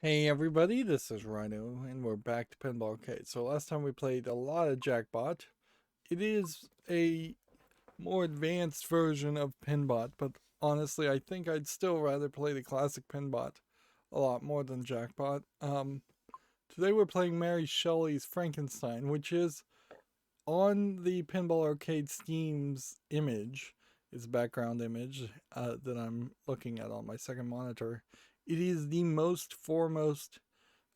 Hey everybody, this is Rydo, and we're back to Pinball Arcade. So last time we played a lot of Jackpot. It is a more advanced version of Pinbot, but honestly I think I'd still rather play the classic Pinbot a lot more than Jackpot. Today we're playing Mary Shelley's Frankenstein, which is on the Pinball Arcade Steam's image, its background image that I'm looking at on my second monitor. It is the most foremost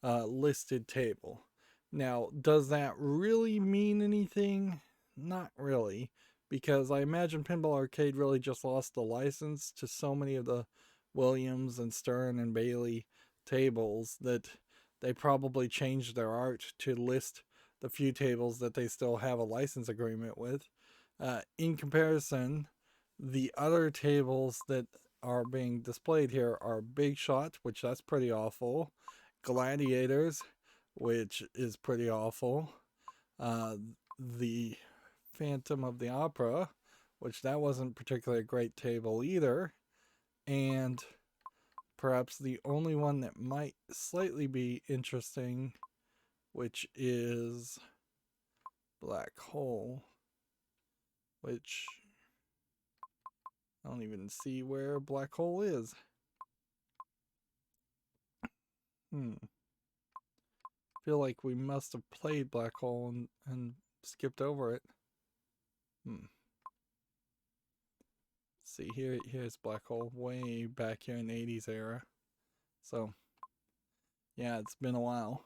listed table. Now, does that really mean anything? Not really, because I imagine Pinball Arcade really just lost the license to so many of the Williams and Stern and Bailey tables that they probably changed their art to list the few tables that they still have a license agreement with. In comparison, the other tables that are being displayed here are Big Shot, which that's pretty awful, Gladiators, which is pretty awful, the Phantom of the Opera, which that wasn't particularly a great table either, and perhaps the only one that might slightly be interesting, which is Black Hole, which I don't even see where Black Hole is. Feel like we must have played Black Hole and skipped over it. See, here's Black Hole way back here in the 80s era. So, yeah, it's been a while.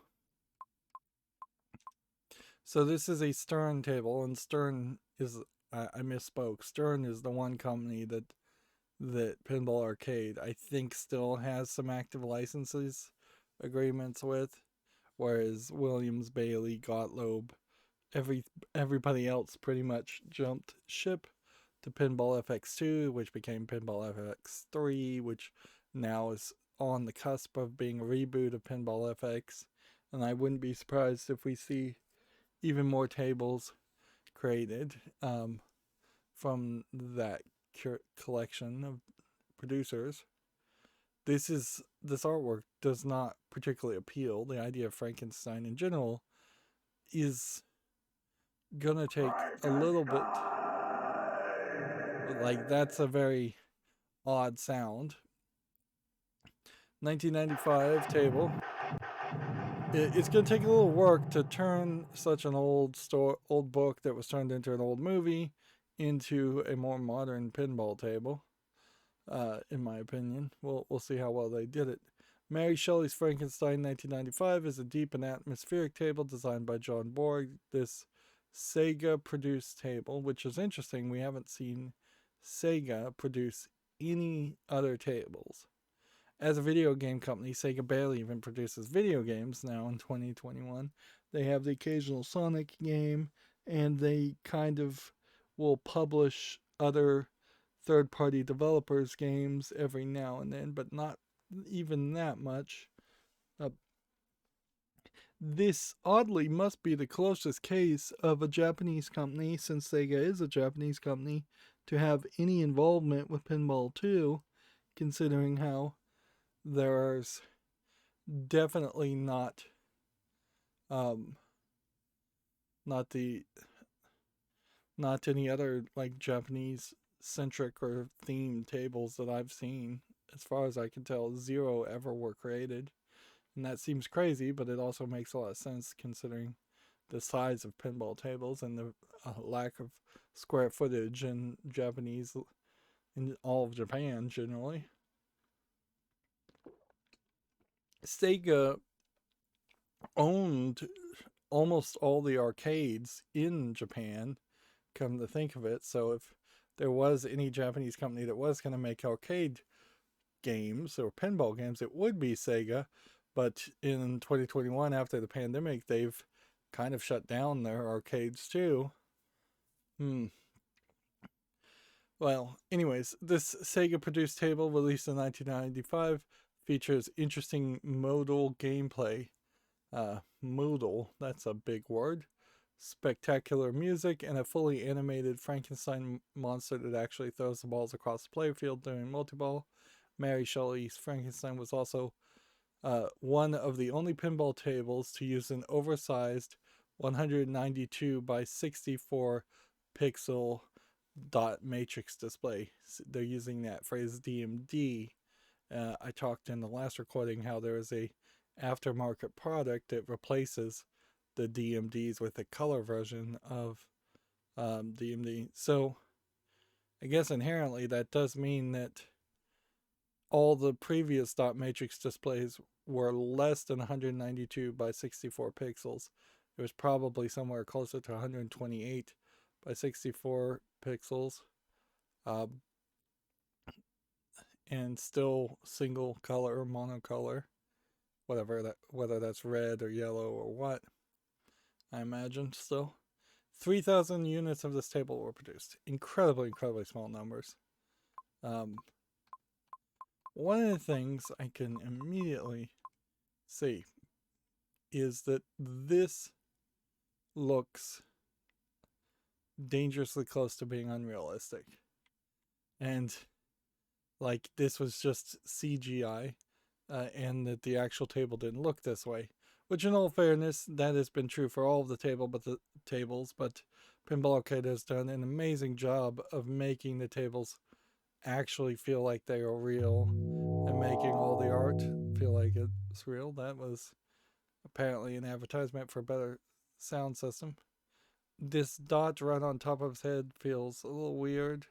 So this is a Stern table, and Stern is, I misspoke. Stern is the one company that Pinball Arcade, I think, still has some active licenses agreements with, whereas Williams, Bailey, Gottlieb, everybody else pretty much jumped ship to Pinball FX2, which became Pinball FX3, which now is on the cusp of being a reboot of Pinball FX. And I wouldn't be surprised if we see even more tables created from that collection of producers. This artwork does not particularly appeal. The idea of Frankenstein in general is gonna take a little bit, like, that's a very odd sound. 1995 table. It's gonna take a little work to turn such an old book that was turned into an old movie into a more modern pinball table. In my opinion, we'll see how well they did it. Mary Shelley's Frankenstein 1995 is a deep and atmospheric table designed by John Borg. This Sega produced table, which is interesting. We haven't seen Sega produce any other tables. As a video game company, Sega barely even produces video games now in 2021. They have the occasional Sonic game, and they kind of will publish other third-party developers' games every now and then, but not even that much. This oddly must be the closest case of a Japanese company, since Sega is a Japanese company, to have any involvement with Pinball 2, considering how there's definitely not not the not any other like Japanese centric or themed tables that I've seen. As far as I can tell, zero ever were created. And that seems crazy, but it also makes a lot of sense considering the size of pinball tables and the lack of square footage in Japanese, in all of Japan generally. Sega owned almost all the arcades in Japan, come to think of it. So if there was any Japanese company that was going to make arcade games or pinball games, it would be Sega. But in 2021, after the pandemic, they've kind of shut down their arcades too. Well, anyways, this Sega produced table, released in 1995, features interesting modal gameplay. Modal, that's a big word. Spectacular music, and a fully animated Frankenstein monster that actually throws the balls across the playfield during multiball. Mary Shelley's Frankenstein was also one of the only pinball tables to use an oversized 192 by 64 pixel dot matrix display. They're using that phrase DMD. I talked in the last recording how there is a aftermarket product that replaces the DMDs with a color version of DMD. So I guess inherently that does mean that all the previous dot matrix displays were less than 192 by 64 pixels. It was probably somewhere closer to 128 by 64 pixels. And still single color, monocolor, whether that's red or yellow or what, I imagine still. 3,000 units of this table were produced. Incredibly small numbers. One of the things I can immediately see is that this looks dangerously close to being unrealistic. And like this was just CGI, and that the actual table didn't look this way. Which, in all fairness, that has been true for all of the tables, but Pinball Arcade has done an amazing job of making the tables actually feel like they are real and making all the art feel like it's real. That was apparently an advertisement for a better sound system. This dot right on top of his head feels a little weird.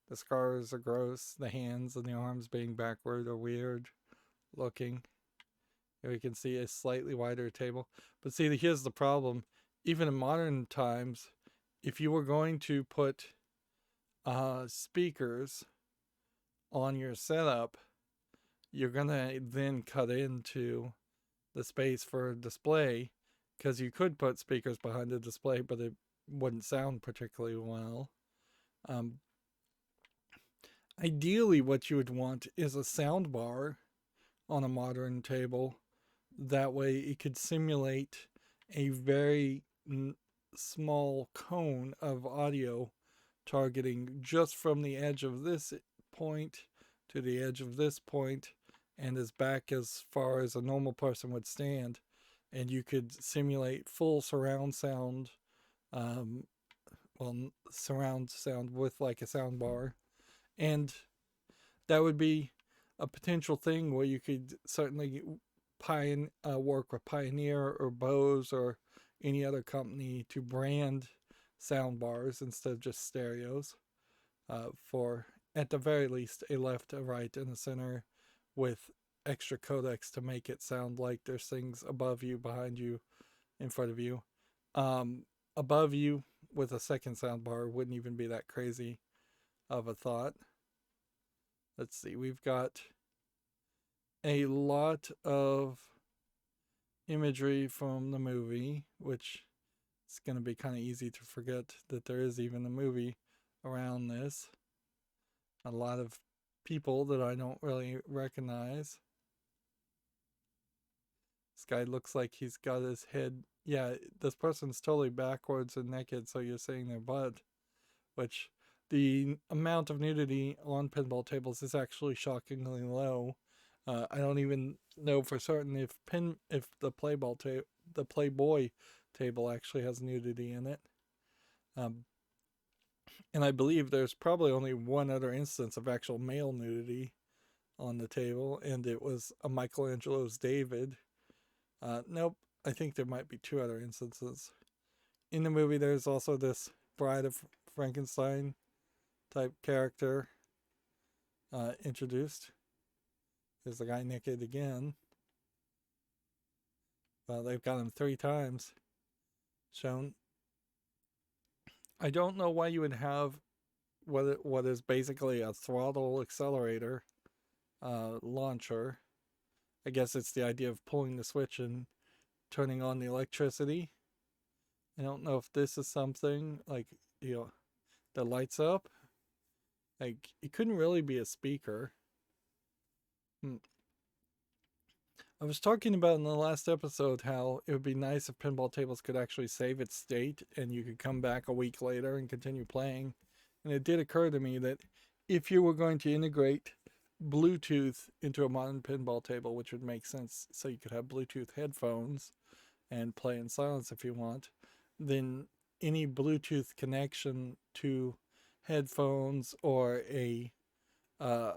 The scars are gross. The hands and the arms being backward are weird looking. Here we can see a slightly wider table. But see, here's the problem. Even in modern times, if you were going to put speakers on your setup, you're going to then cut into the space for a display, because you could put speakers behind the display, but it wouldn't sound particularly well. Ideally, what you would want is a sound bar on a modern table. That way it could simulate a very small cone of audio targeting just from the edge of this point to the edge of this point, and as back as far as a normal person would stand. And you could simulate full surround sound, surround sound with like a sound bar. And that would be a potential thing where you could certainly work with Pioneer or Bose or any other company to brand sound bars instead of just stereos, for at the very least a left, a right, and a center with extra codecs to make it sound like there's things above you, behind you, in front of you. Above you with a second sound bar wouldn't even be that crazy of a thought. Let's see, we've got a lot of imagery from the movie, which is going to be kind of easy to forget that there is even a movie around this. A lot of people that I don't really recognize. This guy looks like he's got his head... Yeah, this person's totally backwards and naked, so you're seeing their butt. Which, the amount of nudity on pinball tables is actually shockingly low. I don't even know for certain if the Playboy table actually has nudity in it. And I believe there's probably only one other instance of actual male nudity on the table, and it was a Michelangelo's David. Nope, I think there might be two other instances. In the movie, there's also this Bride of Frankenstein type character introduced. There's the guy naked again. Well, they've got him 3 times shown. I don't know why you would have what is basically a throttle accelerator launcher. I guess it's the idea of pulling the switch and turning on the electricity. I don't know if this is something like, that lights up. Like, it couldn't really be a speaker. I was talking about in the last episode how it would be nice if pinball tables could actually save its state and you could come back a week later and continue playing. And it did occur to me that if you were going to integrate Bluetooth into a modern pinball table, which would make sense. So you could have Bluetooth headphones and play in silence if you want. Then any Bluetooth connection to headphones or a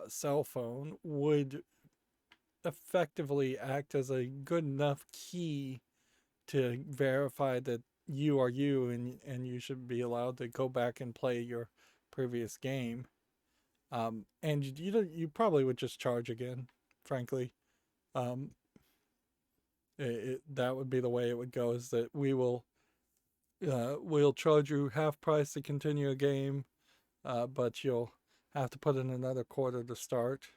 cell phone would effectively act as a good enough key to verify that you are you, and you should be allowed to go back and play your previous game. And you probably would just charge again, frankly. Um, that would be the way it would go, is that we'll charge you half price to continue a game, but you'll have to put in another quarter to start.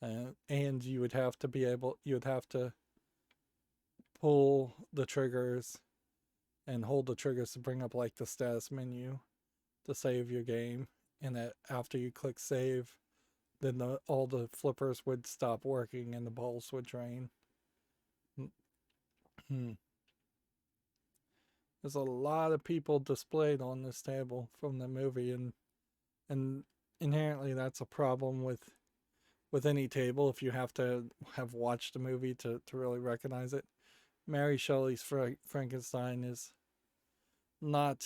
And you would have to pull the triggers and hold the triggers to bring up like the status menu to save your game. And that after you click save, then all the flippers would stop working and the balls would drain. There's a lot of people displayed on this table from the movie, and inherently that's a problem with any table if you have to have watched the movie to really recognize it. Mary Shelley's Frankenstein is not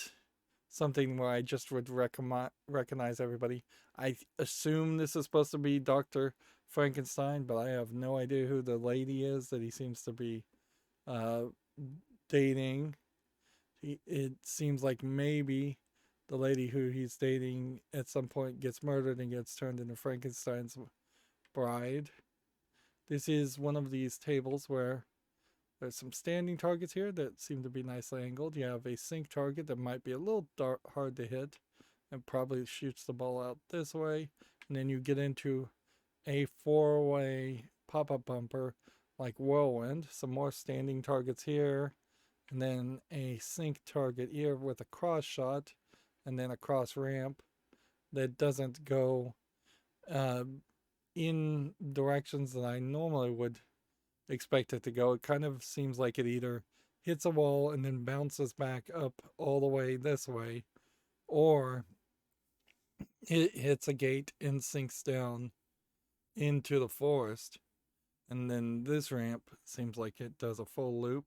something where I just would recognize everybody. I assume this is supposed to be Dr. Frankenstein, but I have no idea who the lady is that he seems to be dating. It seems like maybe the lady who he's dating at some point gets murdered and gets turned into Frankenstein's bride. This is one of these tables where there's some standing targets here that seem to be nicely angled. You have a sink target that might be a little hard to hit and probably shoots the ball out this way. And then you get into a four-way pop-up bumper like Whirlwind. Some more standing targets here. And then a sink target here with a cross shot. And then a cross ramp that doesn't go in directions that I normally would expect it to go. It kind of seems like it either hits a wall and then bounces back up all the way this way, or it hits a gate and sinks down into the forest. And then this ramp seems like it does a full loop.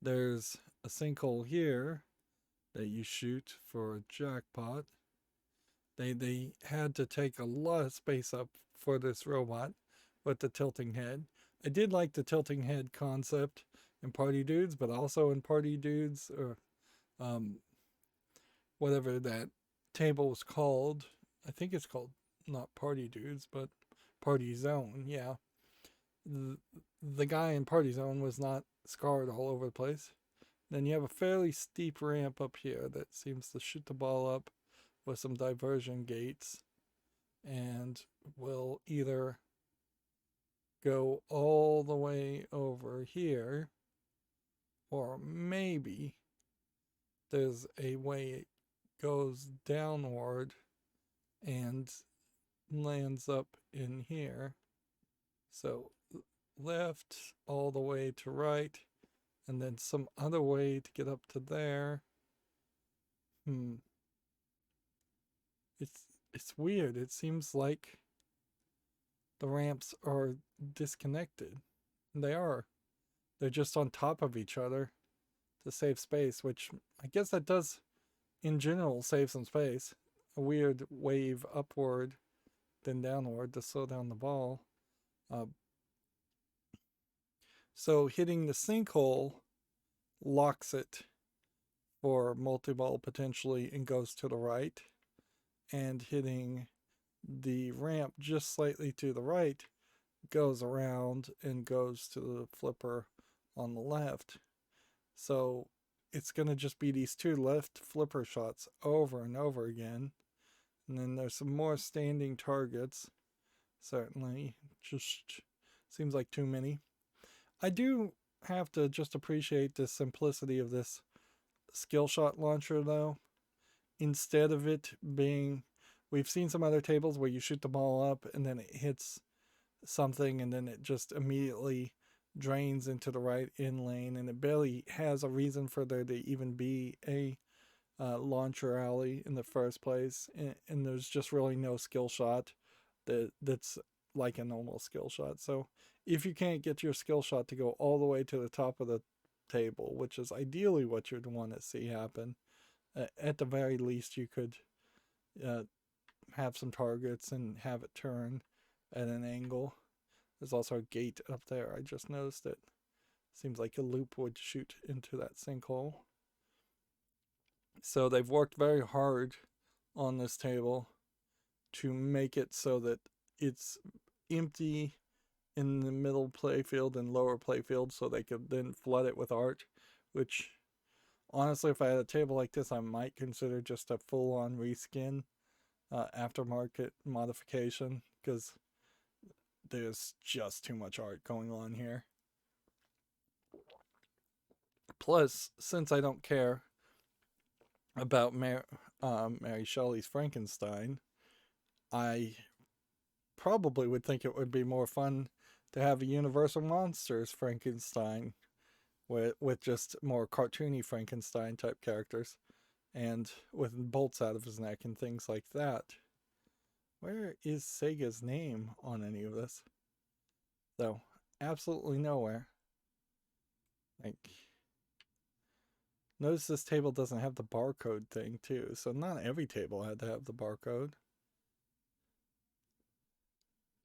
There's a sinkhole here that you shoot for a jackpot. They had to take a lot of space up for this robot with the tilting head. I did like the tilting head concept in Party Dudes, but also in Party Dudes, or whatever that table was called. I think it's called not Party Dudes, but Party Zone. Yeah. The guy in Party Zone was not scarred all over the place. Then you have a fairly steep ramp up here that seems to shoot the ball up with some diversion gates, and will either go all the way over here, or maybe there's a way it goes downward and lands up in here. So left all the way to right, and then some other way to get up to there. It's weird. It seems like the ramps are disconnected. They are. They're just on top of each other to save space, which I guess that does, in general, save some space. A weird wave upward, then downward to slow down the ball. So hitting the sinkhole locks it for multi-ball potentially and goes to the right. And hitting the ramp just slightly to the right goes around and goes to the flipper on the left. So it's going to just be these two left flipper shots over and over again. And then there's some more standing targets. Certainly, just seems like too many. I do have to just appreciate the simplicity of this skill shot launcher, though. Instead of it being, we've seen some other tables where you shoot the ball up and then it hits something and then it just immediately drains into the right in lane, and it barely has a reason for there to even be a launcher alley in the first place, and there's just really no skill shot that's like a normal skill shot. So if you can't get your skill shot to go all the way to the top of the table, which is ideally what you'd want to see happen, at the very least you could uh, have some targets and have it turn at an angle. There's also a gate up there. I just noticed it. Seems like a loop would shoot into that sinkhole. So they've worked very hard on this table to make it so that it's empty in the middle playfield and lower playfield, so they could then flood it with art, which honestly, if I had a table like this, I might consider just a full-on reskin aftermarket modification, because there's just too much art going on here. Plus, since I don't care about Mary Shelley's Frankenstein, I probably would think it would be more fun to have a Universal Monsters Frankenstein with just more cartoony Frankenstein type characters and with bolts out of his neck and things like that. Where is Sega's name on any of this? So, absolutely nowhere. Like, notice this table doesn't have the barcode thing too, so not every table had to have the barcode.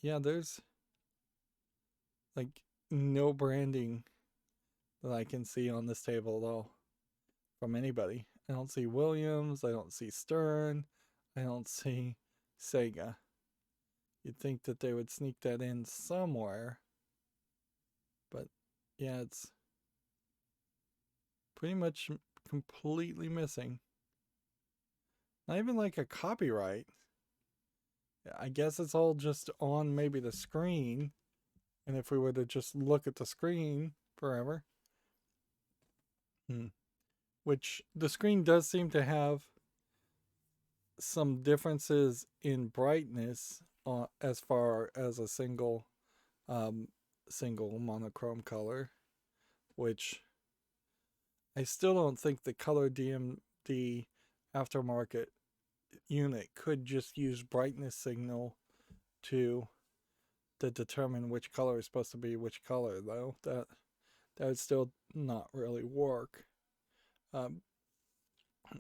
Yeah, there's like no branding that I can see on this table at all from anybody. I don't see Williams, I don't see Stern, I don't see Sega. You'd think that they would sneak that in somewhere, but yeah, it's pretty much completely missing. Not even like a copyright. I guess it's all just on maybe the screen, and if we were to just look at the screen forever, which the screen does seem to have some differences in brightness as far as a single monochrome color, which I still don't think the color DMD aftermarket unit could just use brightness signal to determine which color is supposed to be which color, though. That would still not really work.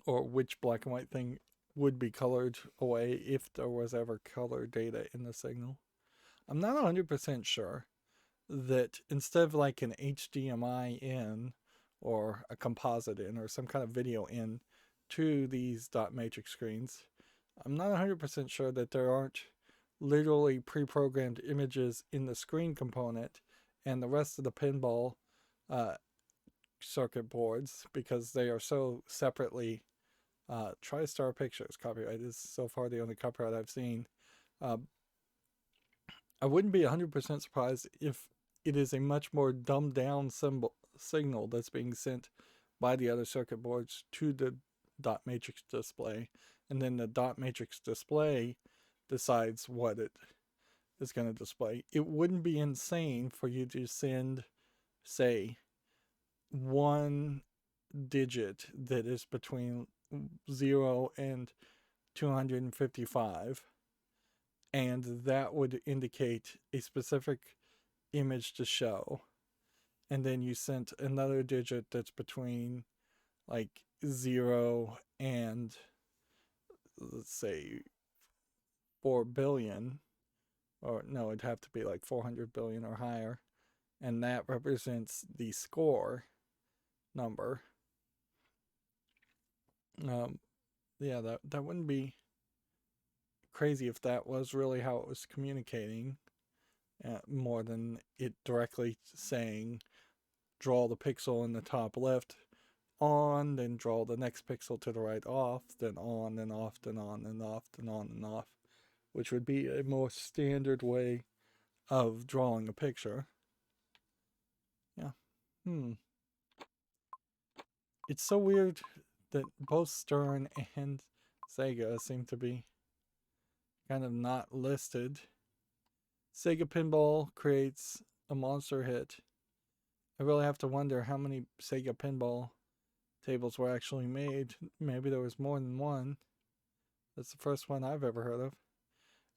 Or which black and white thing would be colored away if there was ever color data in the signal. I'm not 100% sure that instead of like an HDMI in or a composite in or some kind of video in to these dot matrix screens, I'm not 100% sure that there aren't literally pre-programmed images in the screen component and the rest of the pinball circuit boards, because they are so separately TriStar Pictures copyright is so far the only copyright I've seen. I wouldn't be 100% surprised if it is a much more dumbed down signal that's being sent by the other circuit boards to the dot matrix display, and then the dot matrix display decides what it is going to display. It wouldn't be insane for you to send, say, one digit that is between 0 and 255, and that would indicate a specific image to show, and then you sent another digit that's between like 0 and, let's say, 4 billion, or no, it'd have to be like 400 billion or higher, and that represents the score number. Yeah, that wouldn't be crazy if that was really how it was communicating, more than it directly saying draw the pixel in the top left on, then draw the next pixel to the right off, then on, then off, then on, then off, then on and off, which would be a more standard way of drawing a picture. Yeah. It's so weird that both Stern and Sega seem to be kind of not listed. Sega Pinball creates a monster hit. I really have to wonder how many Sega Pinball tables were actually made. Maybe there was more than one. That's the first one I've ever heard of.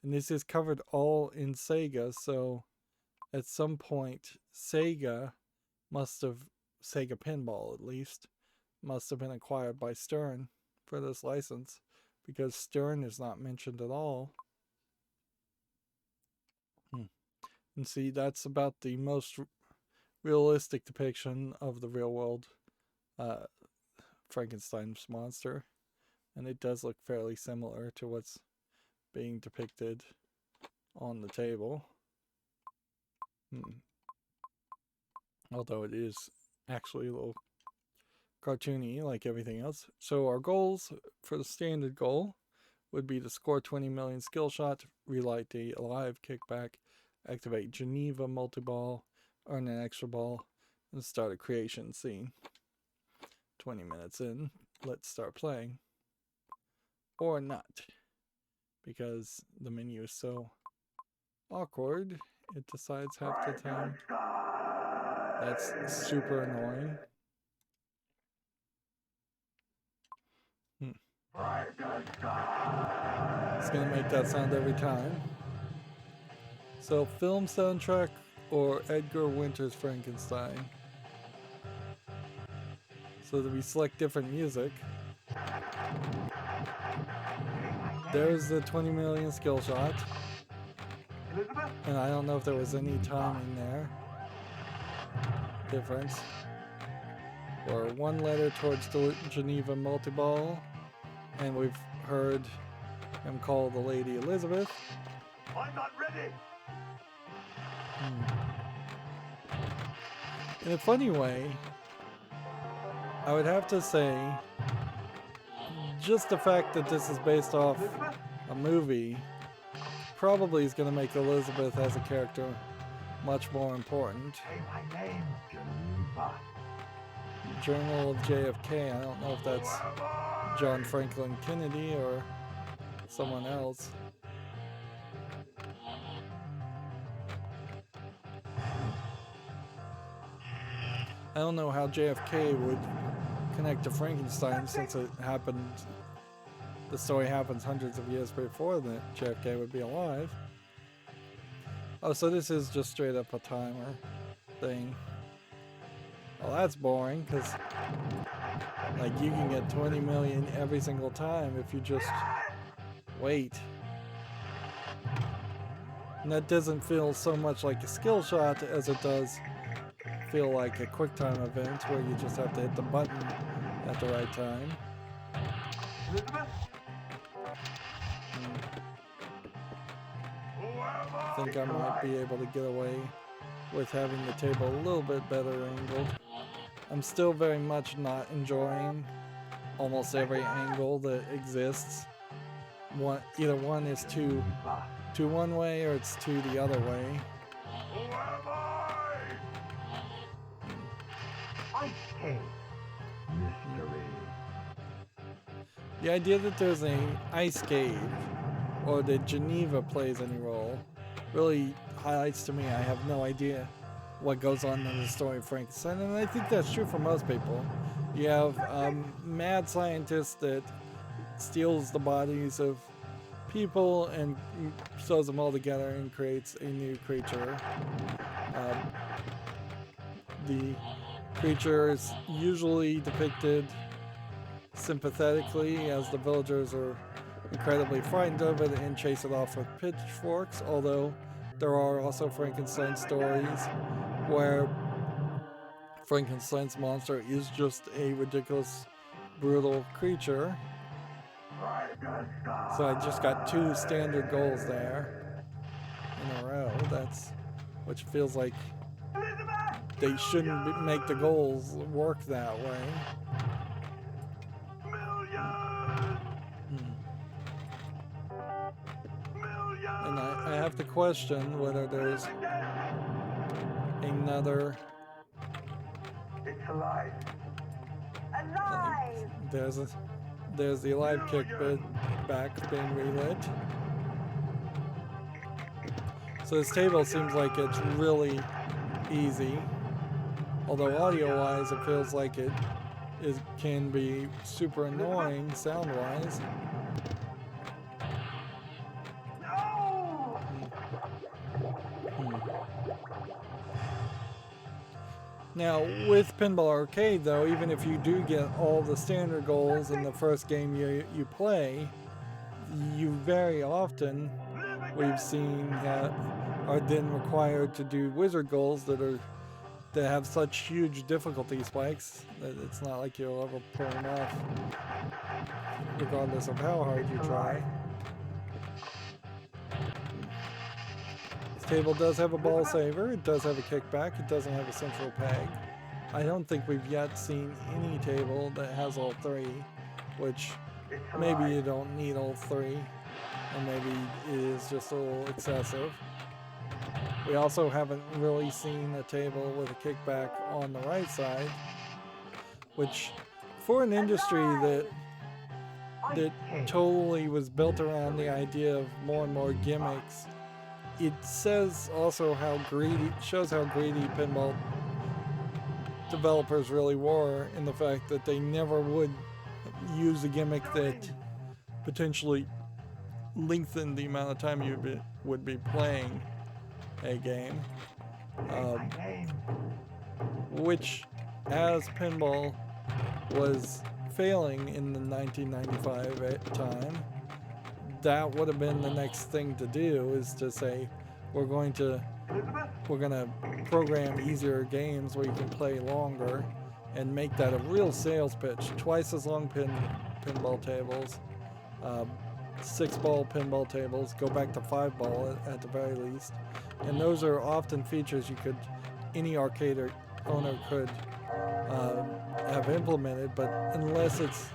And this is covered all in Sega, so at some point Sega Pinball at least, must have been acquired by Stern for this license, because Stern is not mentioned at all. And see, that's about the most realistic depiction of the real world Frankenstein's monster. And it does look fairly similar to what's being depicted on the table. Although it is actually a little cartoony like everything else. So our goals for the standard goal would be to score 20 million skill shot, relight the alive kickback, activate Geneva Multiball, earn an extra ball, and start a creation scene. 20 minutes in, let's start playing. Or not, because the menu is so awkward, it decides half the time. That's super annoying. It's gonna make that sound every time. So, film soundtrack or Edgar Winter's Frankenstein. So that we select different music. There's the 20 million skill shot. And I don't know if there was any timing there. Difference. Or one letter towards the Geneva Multiball. And we've heard him call the lady Elizabeth. I'm not ready. In a funny way, I would have to say, just the fact that this is based off a movie probably is going to make Elizabeth as a character much more important. Hey, my name's Geneva. Journal of JFK, I don't know if that's John Franklin Kennedy or someone else. I don't know how JFK would connect to Frankenstein, since it happened, the story happens hundreds of years before that JFK would be alive. Oh, so this is just straight up a timer thing. Well, that's boring, because like you can get 20 million every single time if you just wait. And that doesn't feel so much like a skill shot as it does feel like a quick time event where you just have to hit the button at the right time. I think I might be able to get away with having the table a little bit better angled. I'm still very much not enjoying almost every angle that exists. Either one is too one way or it's too the other way. The idea that there's an ice cave or that Geneva plays any role really highlights to me I have no idea what goes on in the story of Frankenstein, and I think that's true for most people. You have mad scientist that steals the bodies of people and sews them all together and creates a new creature. The creature is usually depicted sympathetically, as the villagers are incredibly frightened of it and chase it off with pitchforks, although there are also Frankenstein stories where Frankenstein's monster is just a ridiculous, brutal creature. So I just got 2 standard goals there in a row. That's, which feels like they shouldn't make the goals work that way. And I have to question whether there's another. It's alive. Alive. There's the alive kickback being relit. So this table seems like it's really easy. Although audio-wise, it feels like it can be super annoying sound-wise. No! Now, with Pinball Arcade, though, even if you do get all the standard goals in the first game you play, you very often, we've seen, are then required to do wizard goals that have such huge difficulty spikes that it's not like you'll ever pull them off, regardless of how hard you try. This table does have a ball saver, it does have a kickback, it doesn't have a central peg. I don't think we've yet seen any table that has all three, which maybe you don't need all three, and maybe it is just a little excessive. We also haven't really seen a table with a kickback on the right side, which for an industry that totally was built around the idea of more and more gimmicks, it says also shows how greedy pinball developers really were, in the fact that they never would use a gimmick that potentially lengthened the amount of time you would be playing a game, which, as pinball was failing in the 1995 time, that would have been the next thing to do, is to say we're gonna program easier games where you can play longer and make that a real sales pitch. Twice as long pinball tables, 6-ball pinball tables, go back to 5-ball at the very least. And those are often features any arcade owner could have implemented, but unless it's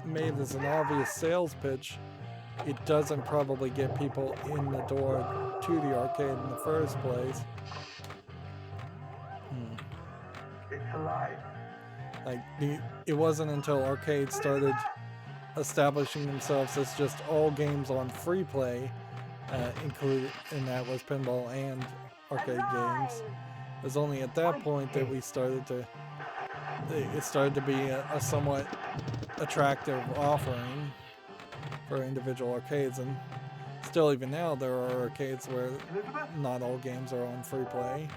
made as an obvious sales pitch, it doesn't probably get people in the door to the arcade in the first place. It's alive. Like, it wasn't until arcades started establishing themselves as just all games on free play, included, and that was pinball and arcade games. It was only at that point that it started to be a somewhat attractive offering for individual arcades. And still, even now, there are arcades where not all games are on free play.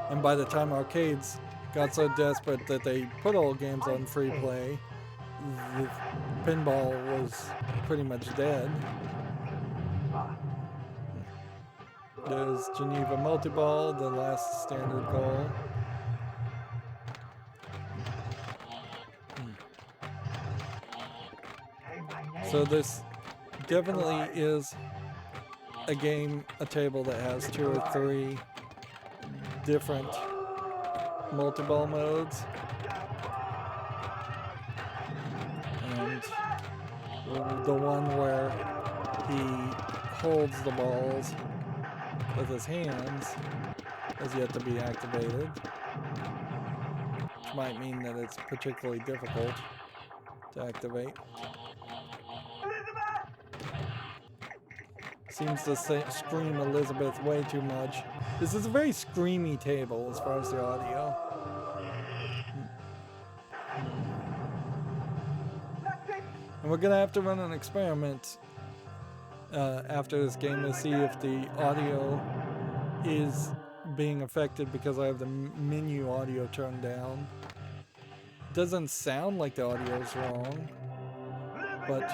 And by the time arcades got so desperate that they put all games on free play, the pinball was pretty much dead. There's Geneva Multiball, the last standard goal. So this definitely is a table that has 2 or 3 different multi-ball modes, and the one where he holds the balls with his hands has yet to be activated, which might mean that it's particularly difficult to activate. Seems to scream Elizabeth way too much. This is a very screamy table as far as the audio. And we're gonna have to run an experiment after this game to see if the audio is being affected because I have the menu audio turned down. It doesn't sound like the audio is wrong, but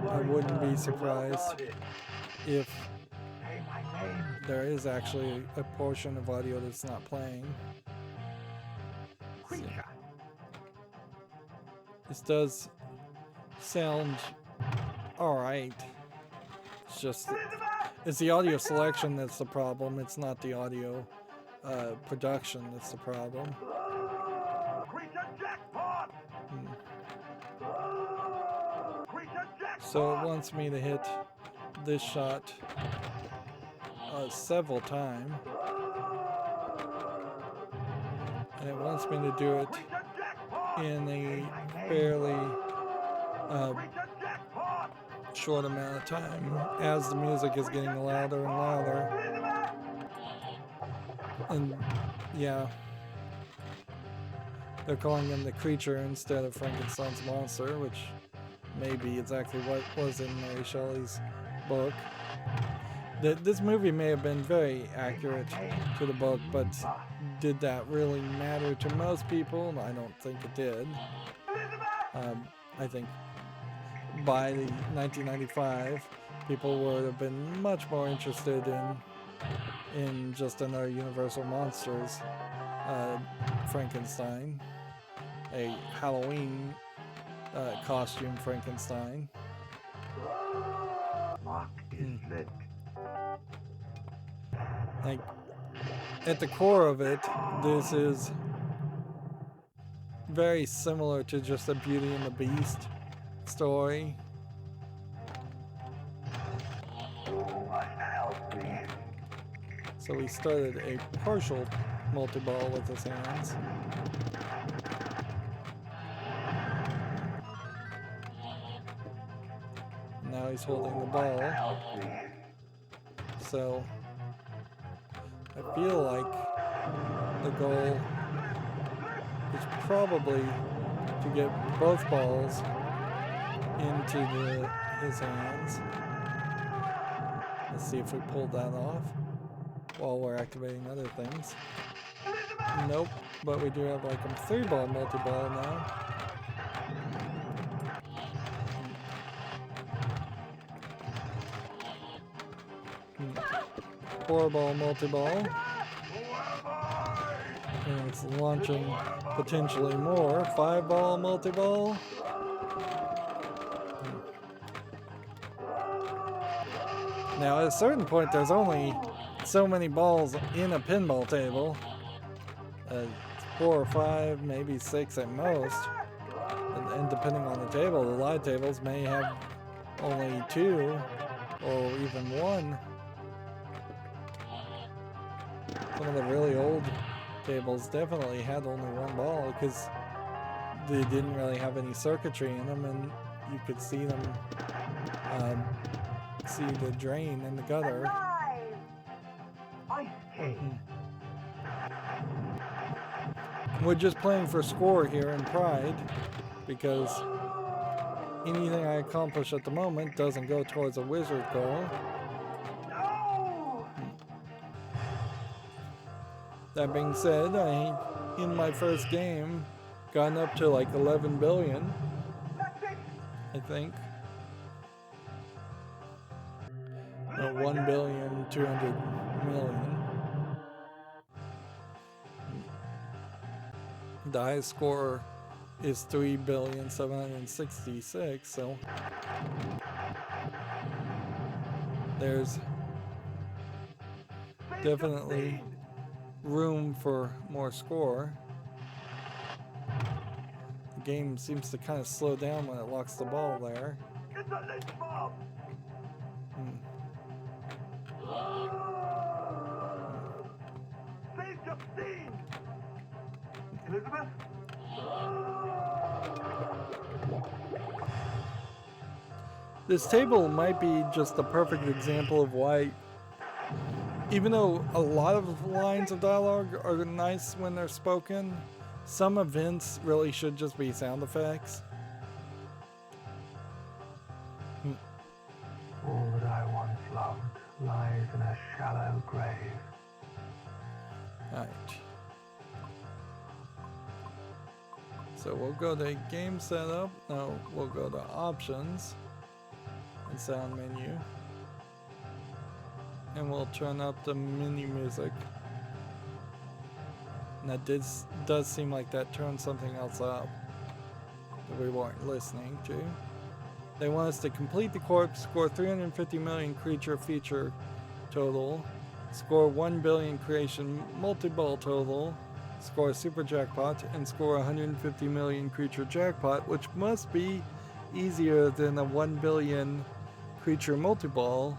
I wouldn't be surprised if there is actually a portion of audio that's not playing. So, this does sound alright. It's the audio selection that's the problem. It's not the audio production that's the problem. So it wants me to hit this shot several times, and it wants me to do it in a fairly short amount of time as the music is getting louder and louder. And yeah, they're calling him the creature instead of Frankenstein's monster, which may be exactly what was in Mary Shelley's book. This movie may have been very accurate to the book, but did that really matter to most people? I don't think it did. I think by 1995, people would have been much more interested in just another Universal Monsters Frankenstein, a Halloween costume Frankenstein. Lock is lit. Like, at the core of it, this is very similar to just a Beauty and the Beast story. You must help me. So he started a partial multi-ball with his hands. Now he's holding the ball. Help me. So I feel like the goal is probably to get both balls into his hands. Let's see if we pulled that off while we're activating other things. Nope, but we do have like a 3-ball multi-ball now. 4-ball multi-ball. And it's launching potentially more. 5-ball multi-ball. Now at a certain point there's only so many balls in a pinball table. 4 or 5, maybe 6 at most. And depending on the table, the live tables may have only 2 or even 1. Some of the really old tables definitely had only 1 ball because they didn't really have any circuitry in them, and you could see them, see the drain in the gutter. Ice cave. We're just playing for score here and pride, because anything I accomplish at the moment doesn't go towards a wizard goal. That being said, I, in my first game, gotten up to like 11 billion, I think. 1,200,000,000. The highest score is 3,766,000,000, so there's definitely room for more score. The game seems to kind of slow down when it locks the ball there. Elizabeth? This table might be just a perfect example of why, even though a lot of lines of dialogue are nice when they're spoken, some events really should just be sound effects. All that I once loved lies in a shallow grave. Alright. So we'll go to game setup. No, we'll go to options and sound menu. And we'll turn up the menu music. And that does seem like that turned something else up that we weren't listening to. They want us to complete the corpse, score 350 million creature feature total, score 1 billion creation multi-ball total, score super jackpot, and score 150 million creature jackpot, which must be easier than a 1 billion creature multi-ball,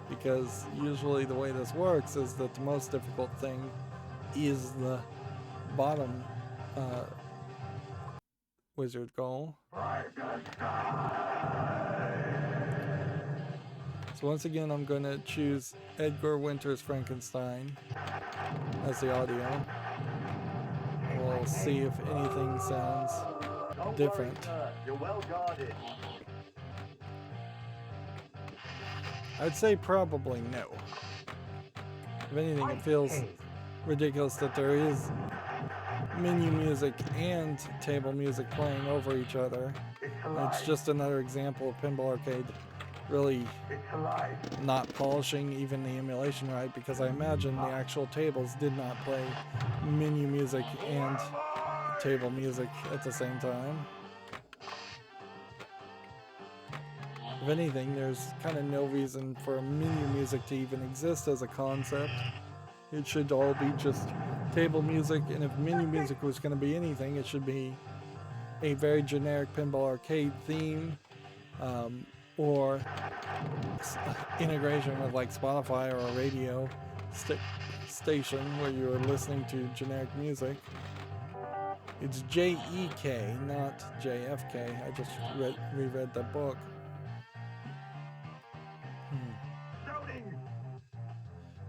because usually the way this works is that the most difficult thing is the bottom wizard goal. So once again, I'm going to choose Edgar Winter's Frankenstein as the audio. And we'll see if anything sounds different. You're well guarded. I'd say probably no. If anything, it feels ridiculous that there is menu music and table music playing over each other. It's just another example of Pinball Arcade really not polishing even the emulation right, because I imagine the actual tables did not play menu music and table music at the same time. If anything, there's kind of no reason for menu music to even exist as a concept. It should all be just table music, and if menu music was going to be anything, it should be a very generic Pinball Arcade theme, or integration with like Spotify or a radio station where you're listening to generic music. It's J-E-K, not J-F-K. I just reread the book.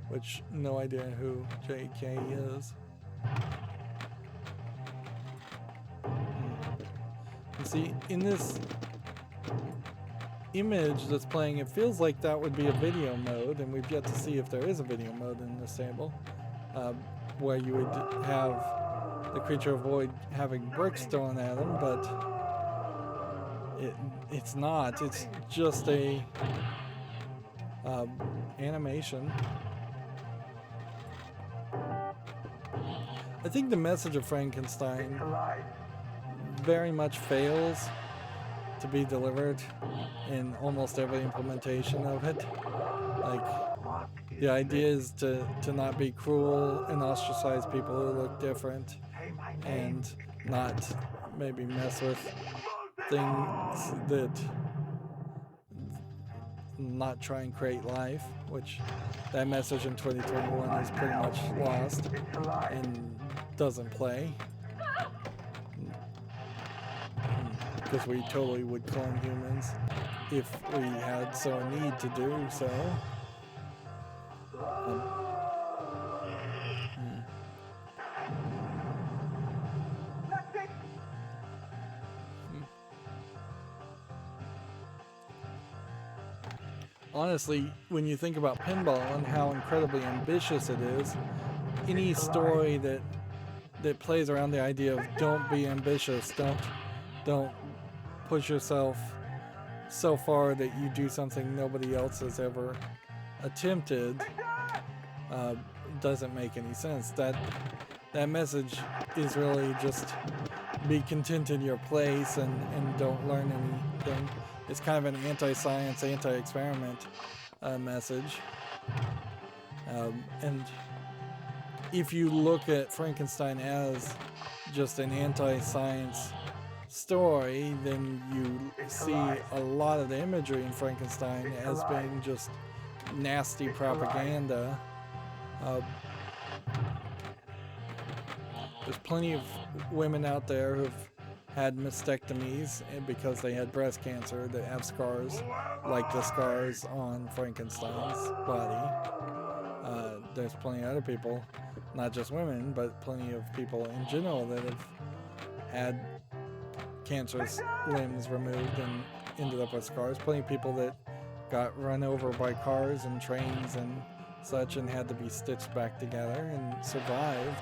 Which, no idea who J.K. is. You see, in this image that's playing, it feels like that would be a video mode, and we've yet to see if there is a video mode in this table, where you would have the creature avoid having bricks thrown at him, but it's not. It's just a animation. I think the message of Frankenstein very much fails to be delivered in almost every implementation of it. Like, the idea is to not be cruel and ostracize people who look different, and not maybe mess with things that not try and create life, which that message in 2021 is pretty much lost and doesn't play, because we totally would clone humans if we had so a need to do so. Honestly, when you think about pinball and how incredibly ambitious it is, any story that plays around the idea of don't be ambitious, don't push yourself so far that you do something nobody else has ever attempted, doesn't make any sense. That message is really just be content in your place and don't learn anything. It's kind of an anti-science, anti-experiment message. And if you look at Frankenstein as just an anti-science story, then you see a lot of the imagery in Frankenstein as being just nasty propaganda. There's plenty of women out there who've had mastectomies because they had breast cancer that have scars like the scars on Frankenstein's body. There's plenty of other people, not just women, but plenty of people in general that have had cancerous limbs removed and ended up with scars. Plenty of people that got run over by cars and trains and such and had to be stitched back together and survived.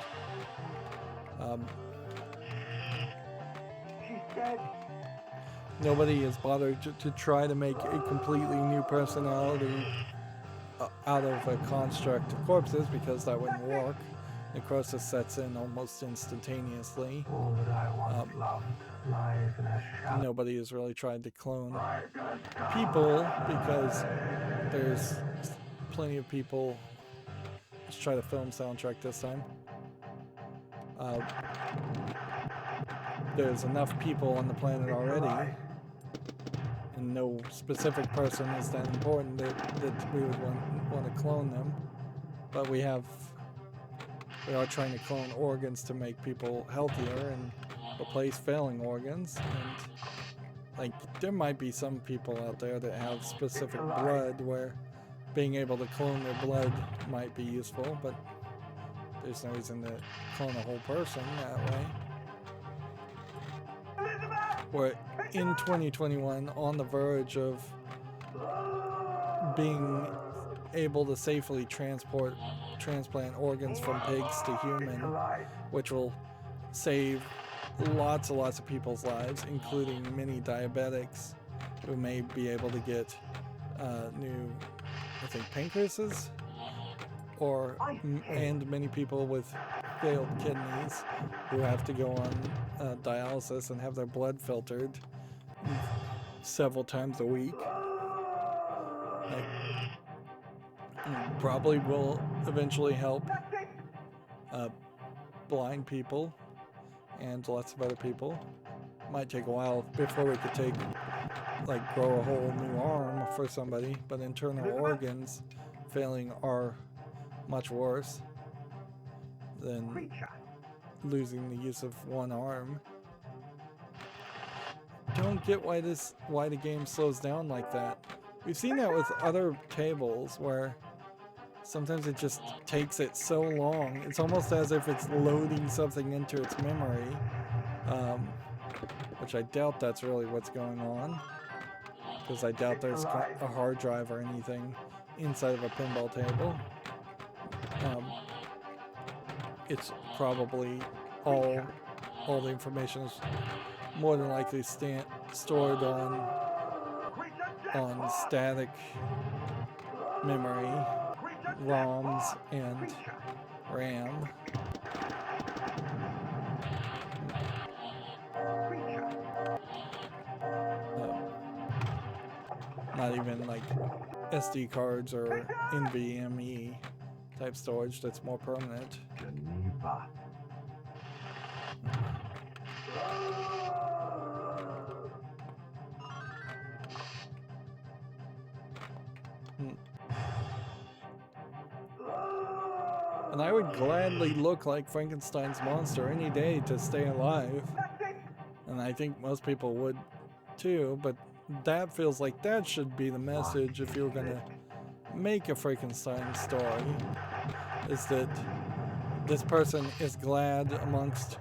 Nobody has bothered to try to make a completely new personality out of a construct of corpses, because that wouldn't work. Necrosis sets in almost instantaneously. Nobody has really tried to clone people, because there's plenty of people. Let's try to film soundtrack this time. There's enough people on the planet already, and no specific person is that important that we would want to clone them. But we are trying to clone organs to make people healthier and replace failing organs. And like, there might be some people out there that have specific blood where being able to clone their blood might be useful, but there's no reason to clone a whole person that way. We're in 2021 on the verge of being able to safely transplant organs from pigs to human, which will save lots and lots of people's lives, including many diabetics who may be able to get new, I think, pancreases, and many people with failed kidneys who have to go on dialysis and have their blood filtered several times a week. Probably will eventually help blind people and lots of other people. Might take a while before we could grow a whole new arm for somebody, but internal organs failing are much worse than losing the use of one arm. Don't get why the game slows down like that. We've seen that with other tables where sometimes it just takes it so long. It's almost as if it's loading something into its memory, which I doubt that's really what's going on, because I doubt there's a hard drive or anything inside of a pinball table. It's probably all the information is more than likely stored on static memory, ROMs, and RAM. Not even like SD cards or NVMe type storage that's more permanent. Geneva. And I would gladly look like Frankenstein's monster any day to stay alive. And I think most people would too, but that feels like that should be the message if you're gonna make a Frankenstein story, is that this person is glad amongst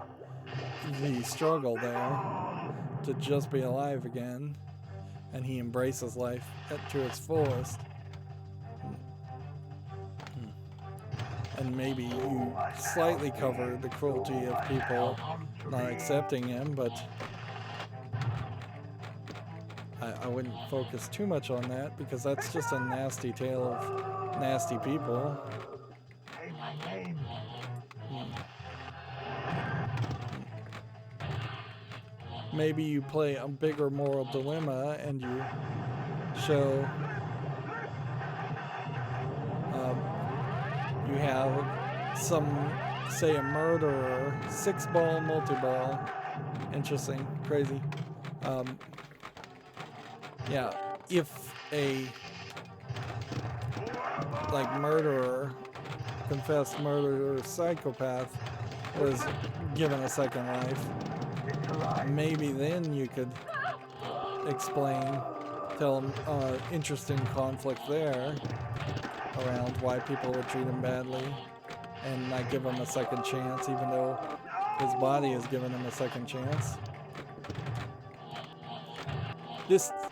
the struggle there to just be alive again, and he embraces life to its fullest. And maybe you slightly cover the cruelty of people not accepting him, but I wouldn't focus too much on that, because that's just a nasty tale of nasty people. Maybe you play a bigger moral dilemma and you show you have say a murderer, 6-ball multi-ball. Interesting, crazy. Yeah, if a murderer, confessed murderer, psychopath was given a second life, maybe then you could tell them interesting conflict there around why people would treat him badly and not give him a second chance, even though his body has given him a second chance.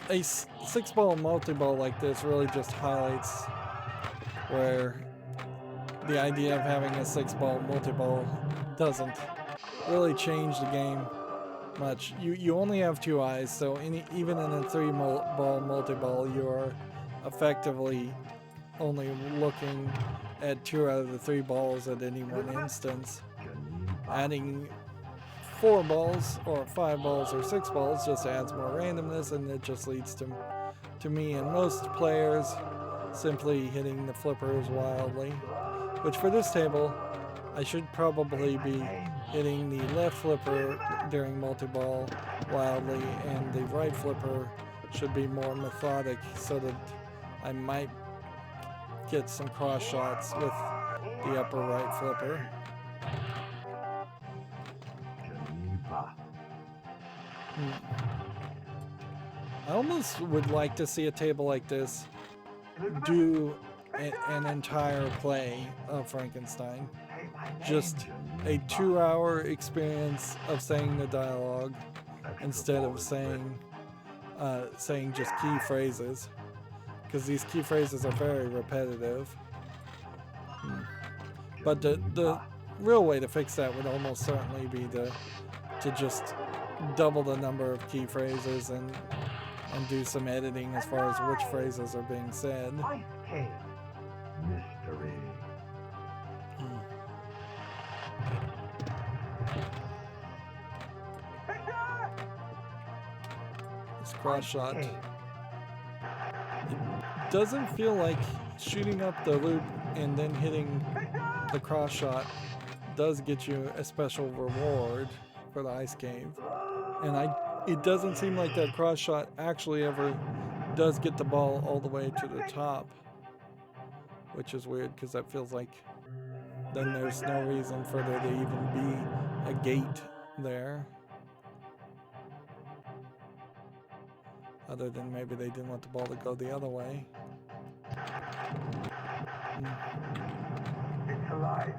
A 6-ball multi-ball like this really just highlights where the idea of having a 6-ball multi-ball doesn't really change the game much. You only have 2 eyes, so even in a 3-ball multi-ball, you are effectively only looking at 2 out of the 3 balls at any one instance. Adding 4 balls or 5 balls or 6 balls just adds more randomness, and it just leads to me and most players simply hitting the flippers wildly, which for this table I should probably be hitting the left flipper during multi-ball wildly, and the right flipper should be more methodic, so that I might get some cross shots with the upper right flipper. I almost would like to see a table like this do an entire play of Frankenstein. Just a 2-hour experience of saying the dialogue instead of saying just key phrases. because these key phrases are very repetitive. But the real way to fix that would almost certainly be to just double the number of key phrases and do some editing as far as which phrases are being said. Mystery. This cross shot. It doesn't feel like shooting up the loop and then hitting the cross shot does get you a special reward for the ice cave. And it doesn't seem like that cross shot actually ever does get the ball all the way to the top, which is weird because that feels like then there's no reason for there to even be a gate there, other than maybe they didn't want the ball to go the other way. It's alive.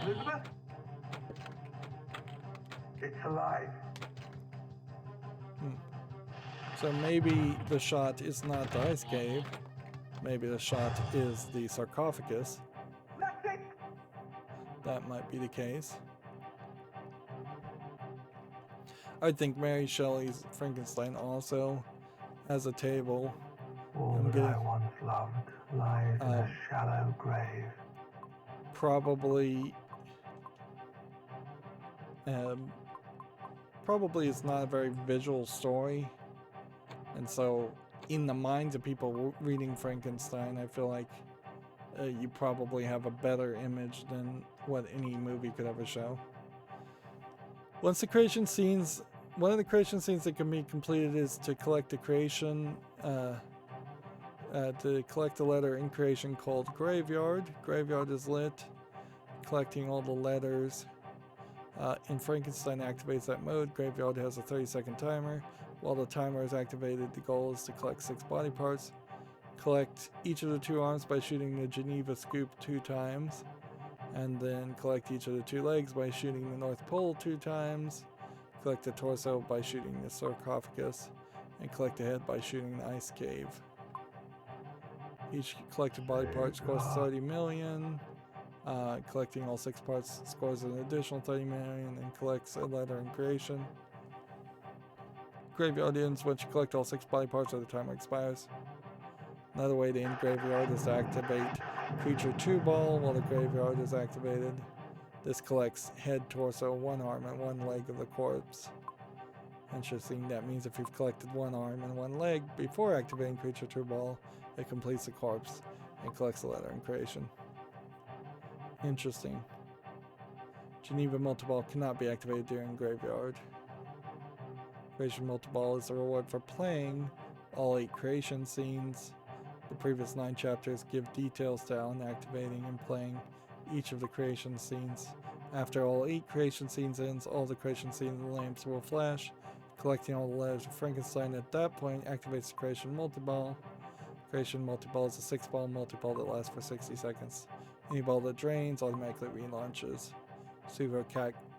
Elizabeth? It's alive. So maybe the shot is not the ice cave. Maybe the shot is the sarcophagus. That might be the case. I think Mary Shelley's Frankenstein also has a table. All that I once loved lies in a shallow grave. Probably it's not a very visual story, and so in the minds of people reading Frankenstein, I feel like you probably have a better image than what any movie could ever show. One of the creation scenes that can be completed is to collect a creation, to collect a letter in creation called Graveyard. Graveyard is lit, collecting all the letters. In Frankenstein activates that mode. Graveyard has a 30-second timer. While the timer is activated, the goal is to collect 6 body parts. Collect each of the 2 arms by shooting the Geneva scoop 2 times. And then collect each of the 2 legs by shooting the North Pole 2 times. Collect the torso by shooting the sarcophagus. And collect the head by shooting the ice cave. Each collected body part scores 30 million. Collecting all 6 parts scores an additional 30 million and collects a letter in creation. Graveyard ends once you collect all 6 body parts or the timer expires. Another way to end Graveyard is to activate Creature 2 Ball while the Graveyard is activated. This collects head, torso, 1 arm, and 1 leg of the corpse. Interesting, that means if you've collected 1 arm and 1 leg before activating Creature 2 Ball, it completes the corpse and collects a letter in creation. Interesting. Geneva Multiball cannot be activated during Graveyard. Creation Multiball is the reward for playing all 8 creation scenes. The previous 9 chapters give details to Alan activating and playing each of the creation scenes. After all 8 creation scenes ends, all the creation scene lamps will flash. Collecting all the letters of Frankenstein at that point activates the Creation Multiball. Creation Multiball is a 6-ball multiball that lasts for 60 seconds. Any ball that drains automatically relaunches. Super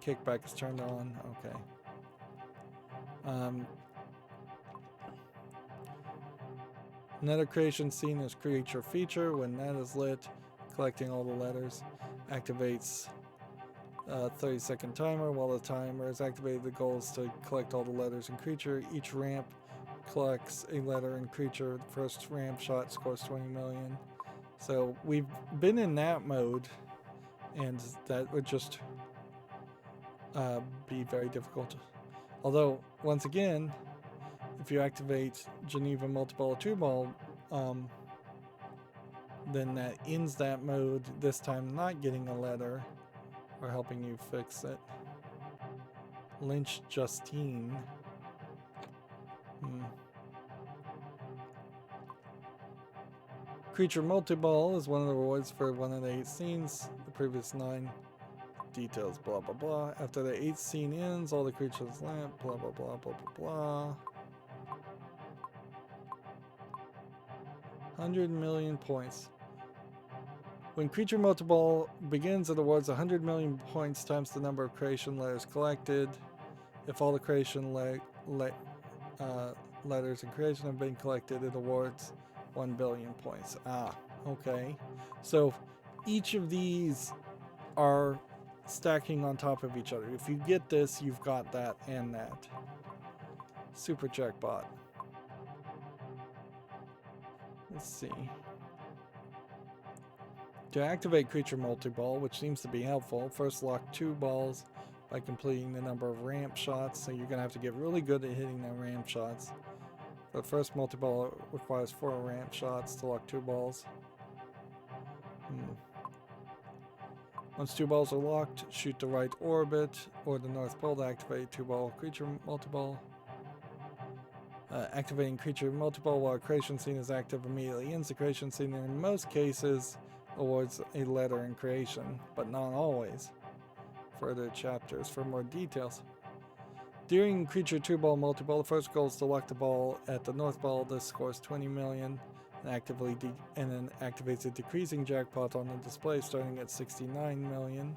kickback is turned on. Okay. Another creation scene is Creature Feature. When that is lit, collecting all the letters activates a 30-second timer. While the timer is activated, the goal is to collect all the letters in Creature. Each ramp collects a letter in Creature. The first ramp shot scores 20 million. So we've been in that mode, and that would just be very difficult. Although, once again, if you activate Geneva Multiball 2-ball, then that ends that mode, this time not getting a letter or helping you fix it. Lynch Justine. Creature Multiball is one of the rewards for one of the 8 scenes. The previous 9 details, blah blah blah. After the 8th scene ends, all the creatures lamp, blah blah blah blah blah blah. 100 million points. When Creature Multiball begins, it awards 100 million points times the number of creation letters collected. If all the creation letters in creation have been collected, it awards 1 billion points. Ah, okay. So each of these are stacking on top of each other. If you get this, you've got that and that. Super jackpot. Let's see. To activate creature multi-ball, which seems to be helpful, first lock 2 balls by completing the number of ramp shots. So you're going to have to get really good at hitting the ramp shots. The first multi-ball requires 4 ramp shots to lock 2 balls. Once 2 balls are locked, shoot the right orbit or the North Pole to activate 2-ball creature multi-ball. Activating creature multi-ball while a creation scene is active immediately ends the creation scene, and in most cases awards a letter in creation, but not always. Further chapters for more details. During creature 2-ball multi-ball, the first goal is to lock the ball at the North Ball. This scores 20 million and then activates a decreasing jackpot on the display starting at 69 million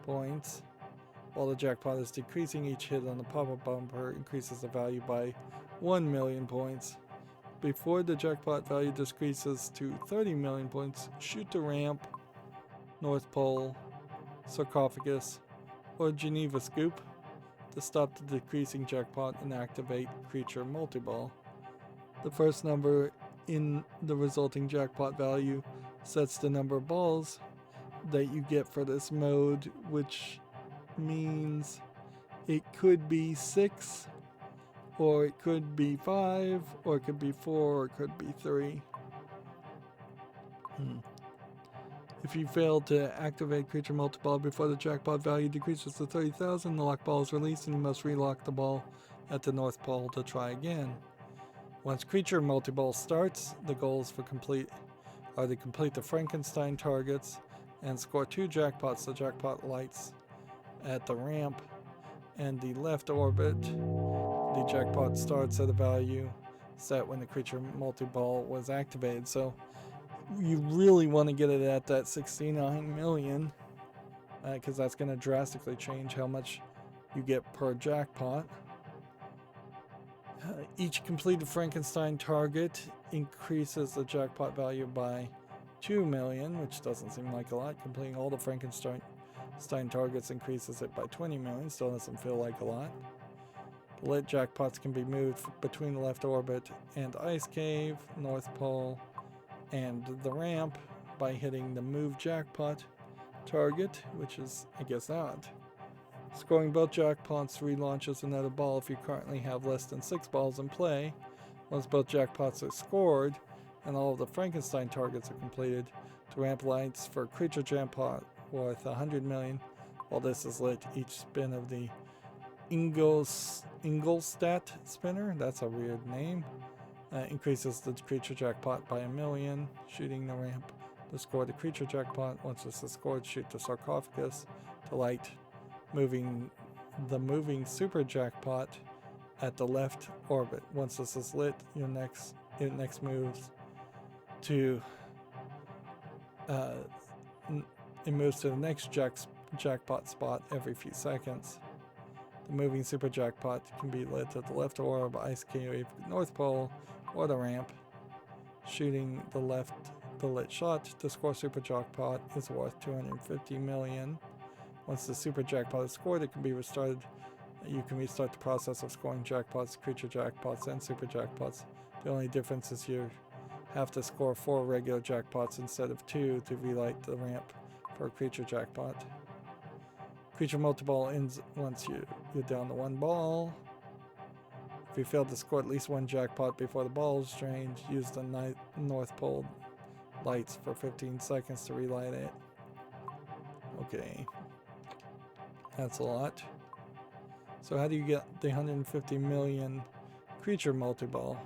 points. While the jackpot is decreasing, each hit on the pop-up bumper increases the value by 1 million points. Before the jackpot value decreases to 30 million points, shoot the ramp, North Pole, sarcophagus, or Geneva scoop to stop the decreasing jackpot and activate creature multi-ball. The first number in the resulting jackpot value sets the number of balls that you get for this mode, which means it could be 6, or it could be 5, or it could be 4, or it could be 3. If you fail to activate creature multi-ball before the jackpot value decreases to 30,000, the lock ball is released and you must relock the ball at the North Pole to try again. Once creature multi-ball starts, the goals to complete the Frankenstein targets and score 2 jackpots. The jackpot lights at the ramp and the left orbit. The jackpot starts at a value set when the creature multi-ball was activated. So you really want to get it at that 69 million because that's going to drastically change how much you get per jackpot. Each completed Frankenstein target increases the jackpot value by 2 million, which doesn't seem like a lot. Completing all the Frankenstein targets increases it by 20 million, still doesn't feel like a lot. The lit jackpots can be moved between the left orbit and Ice Cave, North Pole, and the ramp by hitting the move jackpot target, which is, I guess, that. Scoring both jackpots relaunches another ball if you currently have less than 6 balls in play. Once both jackpots are scored and all of the Frankenstein targets are completed, the ramp lights for creature jackpot worth 100 million. While this is lit, each spin of the Ingolstadt spinner, that's a weird name, increases the creature jackpot by 1 million. Shooting the ramp to score the creature jackpot. Once this is scored, shoot the sarcophagus to light moving super jackpot at the left orbit. Once this is lit, it next moves to the next jackpot spot every few seconds. The moving super jackpot can be lit at the left orb, Ice Cave, North Pole, or the ramp. Shooting the lit shot to score super jackpot is worth 250 million. Once the super jackpot is scored, it can be restarted. You can restart the process of scoring jackpots, creature jackpots, and super jackpots. The only difference is you have to score 4 regular jackpots instead of 2 to relight the ramp for a creature jackpot. Creature multi-ball ends once you're down to 1 ball. If you fail to score at least 1 jackpot before the ball is drained, use the North Pole lights for 15 seconds to relight it. Okay. That's a lot. So how do you get the 150 million creature multi-ball?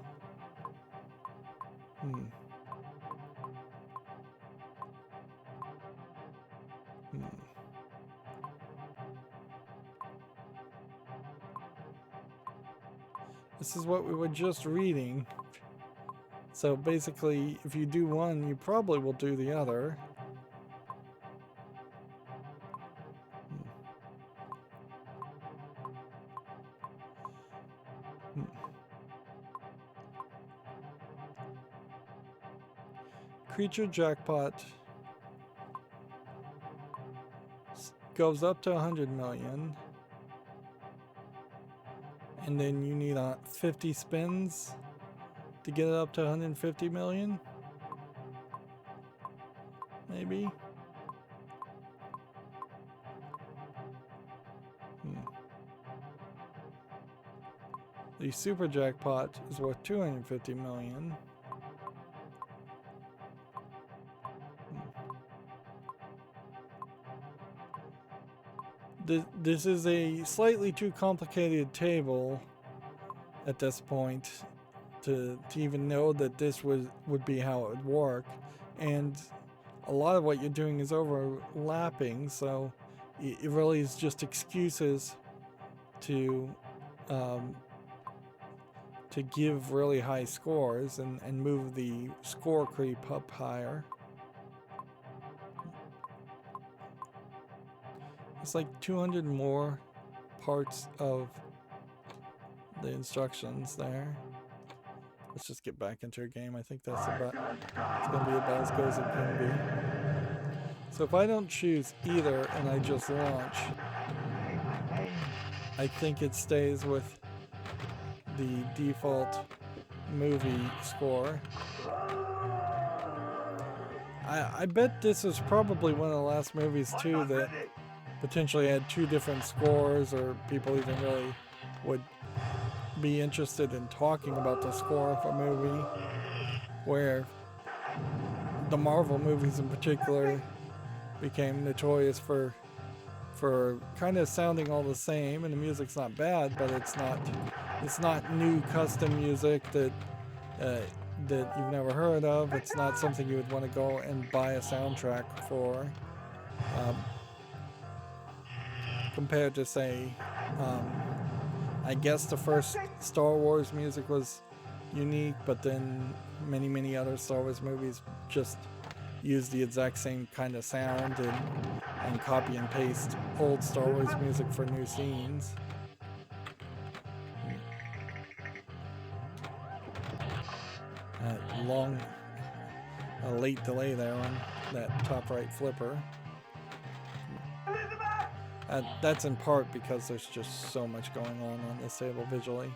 This is what we were just reading. So basically, if you do one, you probably will do the other. creature jackpot goes up to 100 million. And then you need 50 spins to get it up to 150 million. Maybe. The super jackpot is worth 250 million. This is a slightly too complicated table at this point to even know that this would be how it would work, and a lot of what you're doing is overlapping, so it really is just excuses to give really high scores and move the score creep up higher. It's like 200 more parts of the instructions there. Let's just get back into a game. I think that's about, it's going to be about as good as it can be. So if I don't choose either and I just launch, I think it stays with the default movie score. I bet this is probably one of the last movies too that potentially had two different scores, or people even really would be interested in talking about the score of a movie, where the Marvel movies in particular became notorious for kind of sounding all the same, and the music's not bad, but it's not new custom music that you've never heard of. It's not something you would want to go and buy a soundtrack for. Compared to, say, I guess the first Star Wars music was unique, but then many other Star Wars movies just use the exact same kind of sound and copy and paste old Star Wars music for new scenes. A late delay there on that top right flipper. That's in part because there's just so much going on this table visually.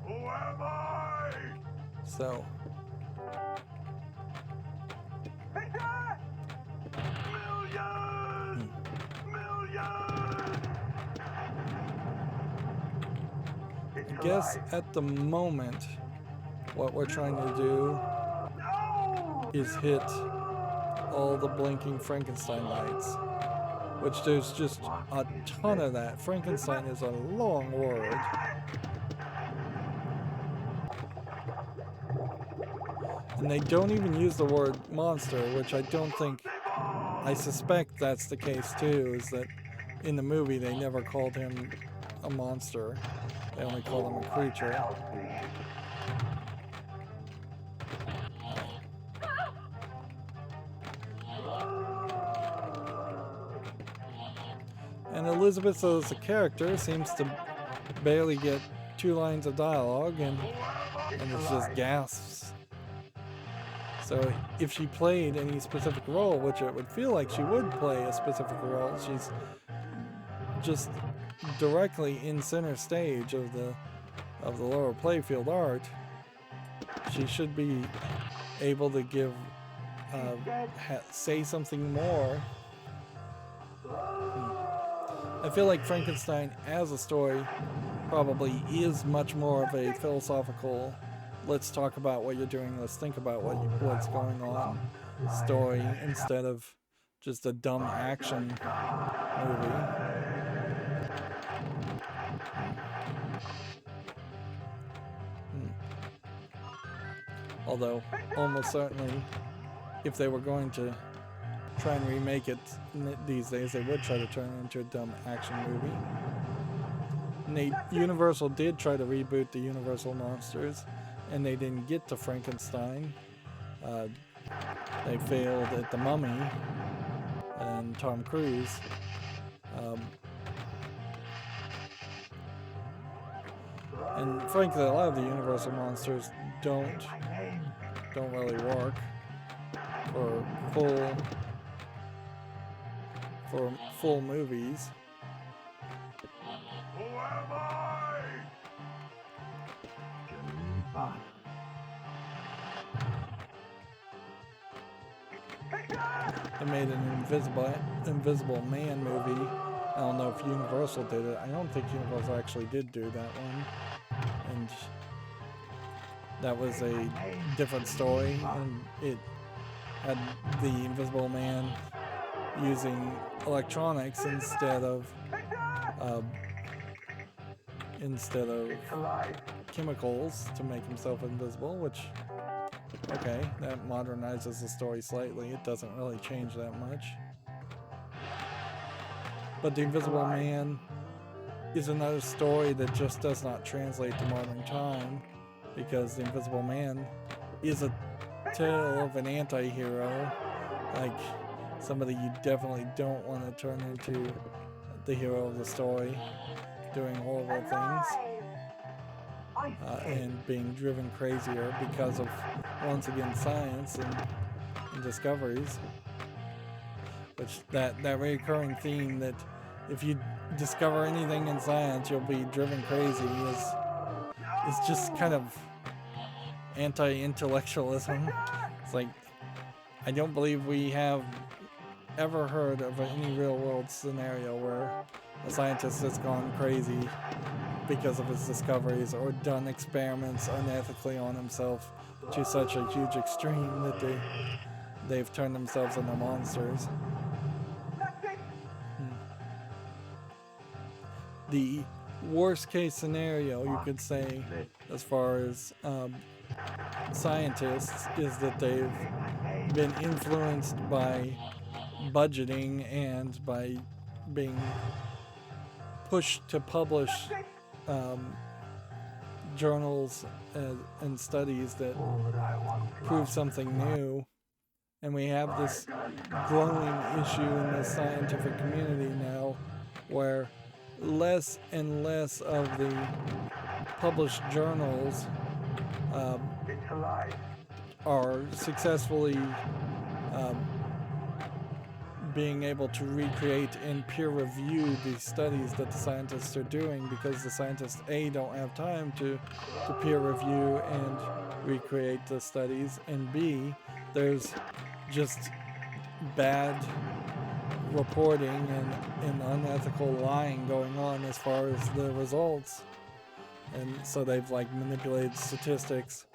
Who am I? So. I guess at the moment, what we're trying to do is hit all the blinking Frankenstein lights, which there's just a ton of that. Frankenstein is a long word. And they don't even use the word monster, which I don't think, I suspect that's the case too, is that in the movie they never called him a monster. They only call him a creature. And Elizabeth, as a character, seems to barely get 2 lines of dialogue, and it's just gasps. So if she played any specific role, which it would feel like she would play a specific role, she's just directly in center stage of the lower playfield art. She should be able to give say something more. I feel like Frankenstein as a story probably is much more of a philosophical, let's talk about what you're doing, let's think about what's going on story, instead of just a dumb action movie. Although, almost certainly, if they were going to try and remake it these days, they would try to turn it into a dumb action movie. And Universal did try to reboot the Universal monsters, and they didn't get to Frankenstein. They failed at the Mummy, and and Tom Cruise. And frankly, a lot of the Universal monsters don't really work for full movies. Who am I? Geneva. They made an Invisible Man movie. I don't know if Universal did it. I don't think Universal actually did do that one. And that was a different story, and it had the Invisible Man using electronics instead of chemicals to make himself invisible, which, okay, that modernizes the story slightly. It doesn't really change that much. But the Invisible Man is another story that just does not translate to modern time, because the Invisible Man is a tale of an anti-hero, like somebody you definitely don't want to turn into the hero of the story, doing horrible things, and being driven crazier because of, once again, science and discoveries. Which that recurring theme that if you discover anything in science, you'll be driven crazy is just kind of anti-intellectualism. It's like, I don't believe we have ever heard of any real-world scenario where a scientist has gone crazy because of his discoveries or done experiments unethically on himself to such a huge extreme that they've turned themselves into monsters. The worst case scenario, you could say, as far as scientists, is that they've been influenced by budgeting and by being pushed to publish journals and studies that prove something new. And we have this growing issue in the scientific community now where less and less of the published journals are successfully being able to recreate and peer review the studies that the scientists are doing, because the scientists A, don't have time to peer review and recreate the studies, and B, there's just bad reporting and unethical lying going on as far as the results, and so they've like manipulated statistics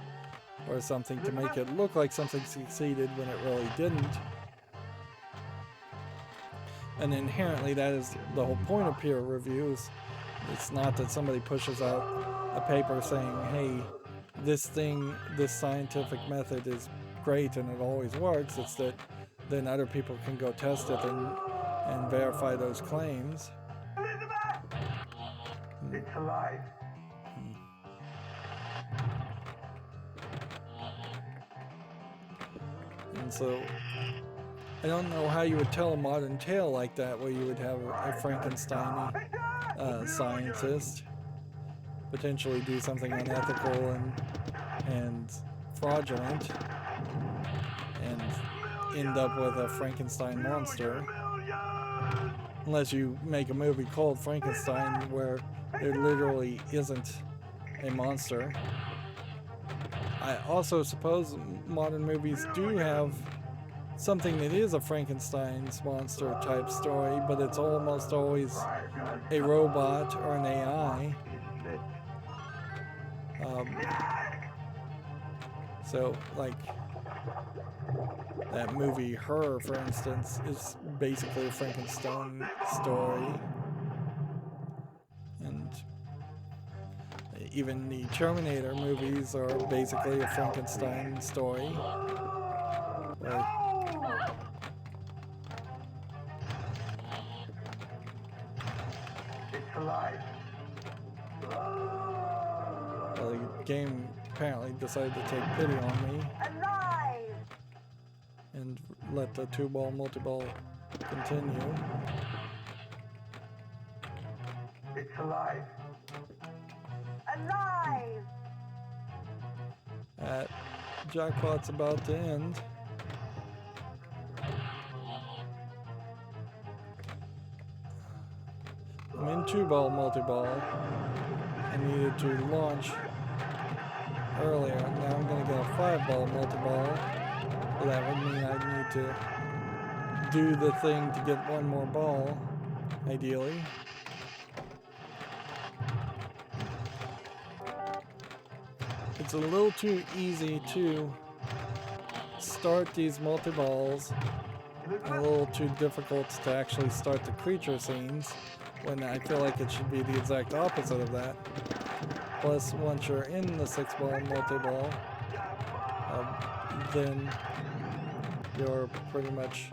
or something to make it look like something succeeded when it really didn't. And inherently that is the whole point of peer reviews. It's not that somebody pushes out a paper saying, hey, this scientific method is great and it always works. It's that then other people can go test it and verify those claims. It's alive. And so I don't know how you would tell a modern tale like that, where you would have a Frankenstein scientist potentially do something unethical and fraudulent and end up with a Frankenstein monster. Unless you make a movie called Frankenstein where there literally isn't a monster. I also suppose modern movies do have something that is a Frankenstein's monster type story, but it's almost always a robot or an AI. So, like, that movie Her, for instance, is basically a Frankenstein story. And even the Terminator movies are basically a Frankenstein story. It's alive. Well, the game apparently decided to take pity on me and let the 2-ball multi-ball continue. It's alive. Alive! That jackpot's about to end. I'm in 2-ball multi-ball. I needed to launch earlier. Now I'm gonna get a 5-ball multi-ball. So that would mean I need to do the thing to get one more ball, ideally. It's a little too easy to start these multi-balls, and a little too difficult to actually start the creature scenes, when I feel like it should be the exact opposite of that. Plus, once you're in the 6-ball multi-ball, then you're pretty much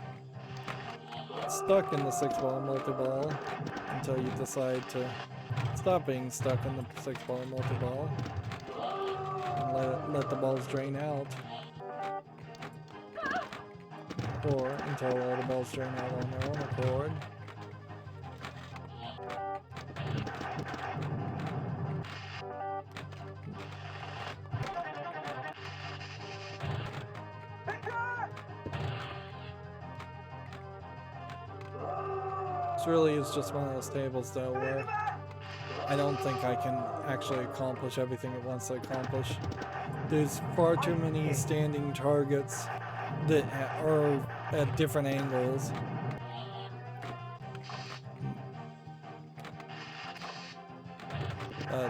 stuck in the 6-ball multi-ball until you decide to stop being stuck in the 6-ball multi-ball and let the balls drain out, or until all the balls drain out on their own accord. This really is just one of those tables though where I don't think I can actually accomplish everything it wants to accomplish. There's far too many standing targets that are at different angles.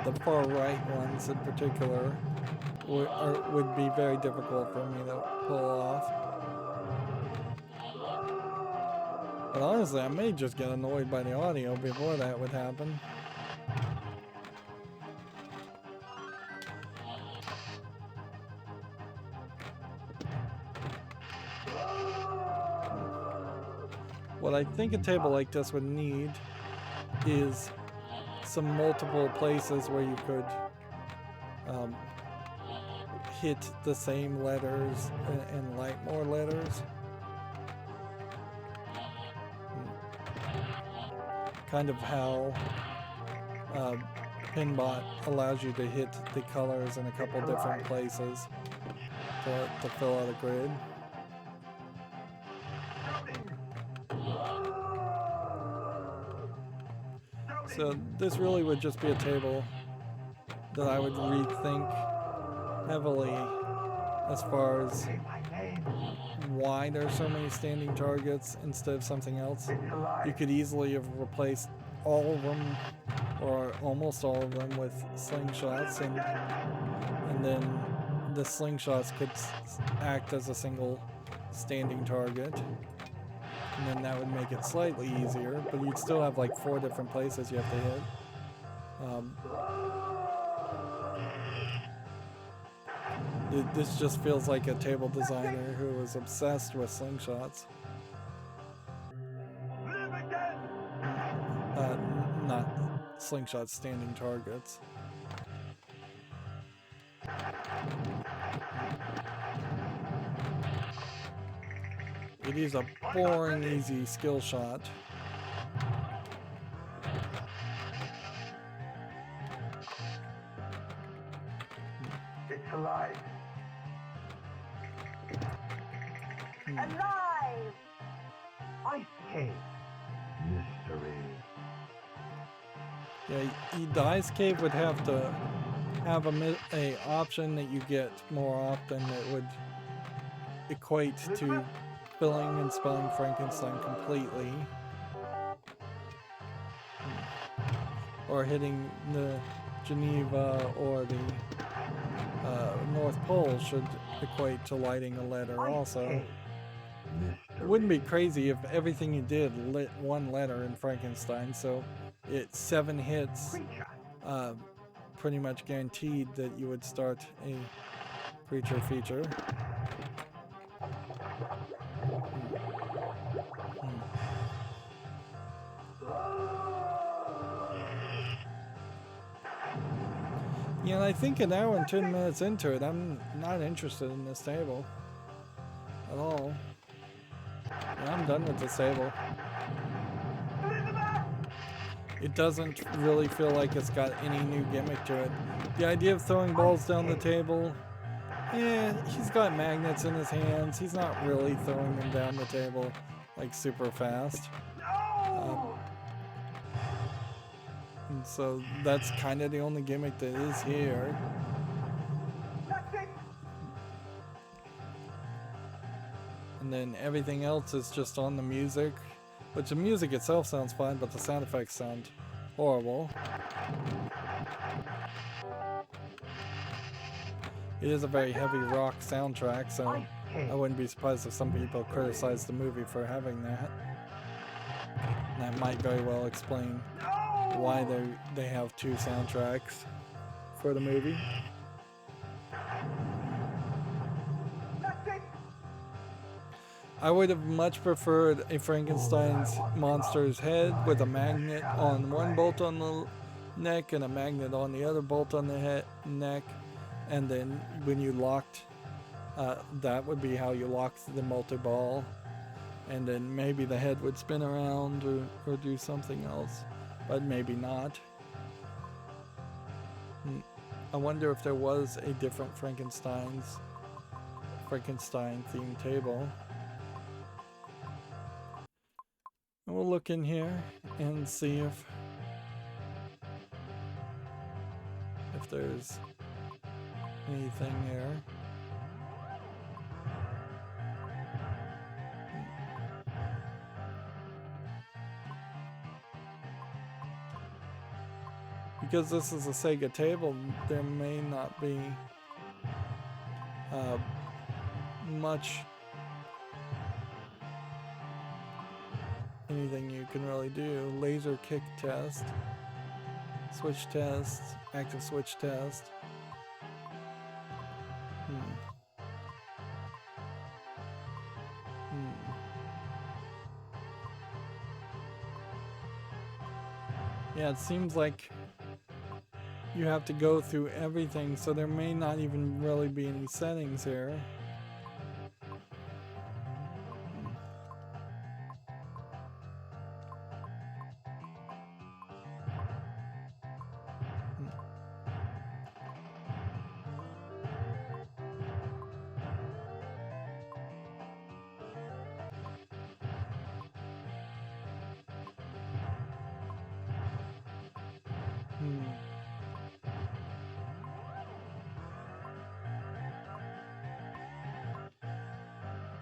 The far right ones in particular would be very difficult for me to pull off. But honestly, I may just get annoyed by the audio before that would happen. What I think a table like this would need is some multiple places where you could hit the same letters and light more letters. Kind of how Pinbot allows you to hit the colors in a couple different places to fill out a grid. So this really would just be a table that I would rethink heavily as far as why there's so many standing targets instead of something else. You could easily have replaced all of them, or almost all of them, with slingshots, and then the slingshots could act as a single standing target. And then that would make it slightly easier, but you'd still have like 4 different places you have to hit. This just feels like a table designer who was obsessed with slingshots. Not slingshot standing targets. It is a boring, easy skill shot. It's alive. Alive! Ice cave. Mystery. Yeah, the ice cave would have to have a option that you get more often that would equate to filling and spelling Frankenstein completely, or hitting the Geneva or the North Pole should equate to lighting a letter also. It wouldn't be crazy if everything you did lit one letter in Frankenstein, so it's 7 hits, pretty much guaranteed that you would start a creature feature. Yeah, and I think an hour and 10 minutes into it, I'm not interested in this table at all. Yeah, I'm done with this table. It doesn't really feel like it's got any new gimmick to it. The idea of throwing balls down the table, he's got magnets in his hands. He's not really throwing them down the table like super fast. And so that's kind of the only gimmick that is here. And then everything else is just on the music, which the music itself sounds fine, but the sound effects sound horrible. It is a very heavy rock soundtrack, so I wouldn't be surprised if some people criticize the movie for having that. And that might very well explain why they have two soundtracks for the movie. I would have much preferred a Frankenstein's monster's head with a magnet on one bolt on the neck and a magnet on the other bolt on the neck, and then when you locked, that would be how you locked the multi-ball, and then maybe the head would spin around or do something else, but maybe not. I wonder if there was a different Frankenstein themed table. And we'll look in here and see if there's anything there. Because this is a Sega table, there may not be much anything you can really do. Laser kick test, switch test, active switch test. Yeah, it seems like you have to go through everything, so there may not even really be any settings here.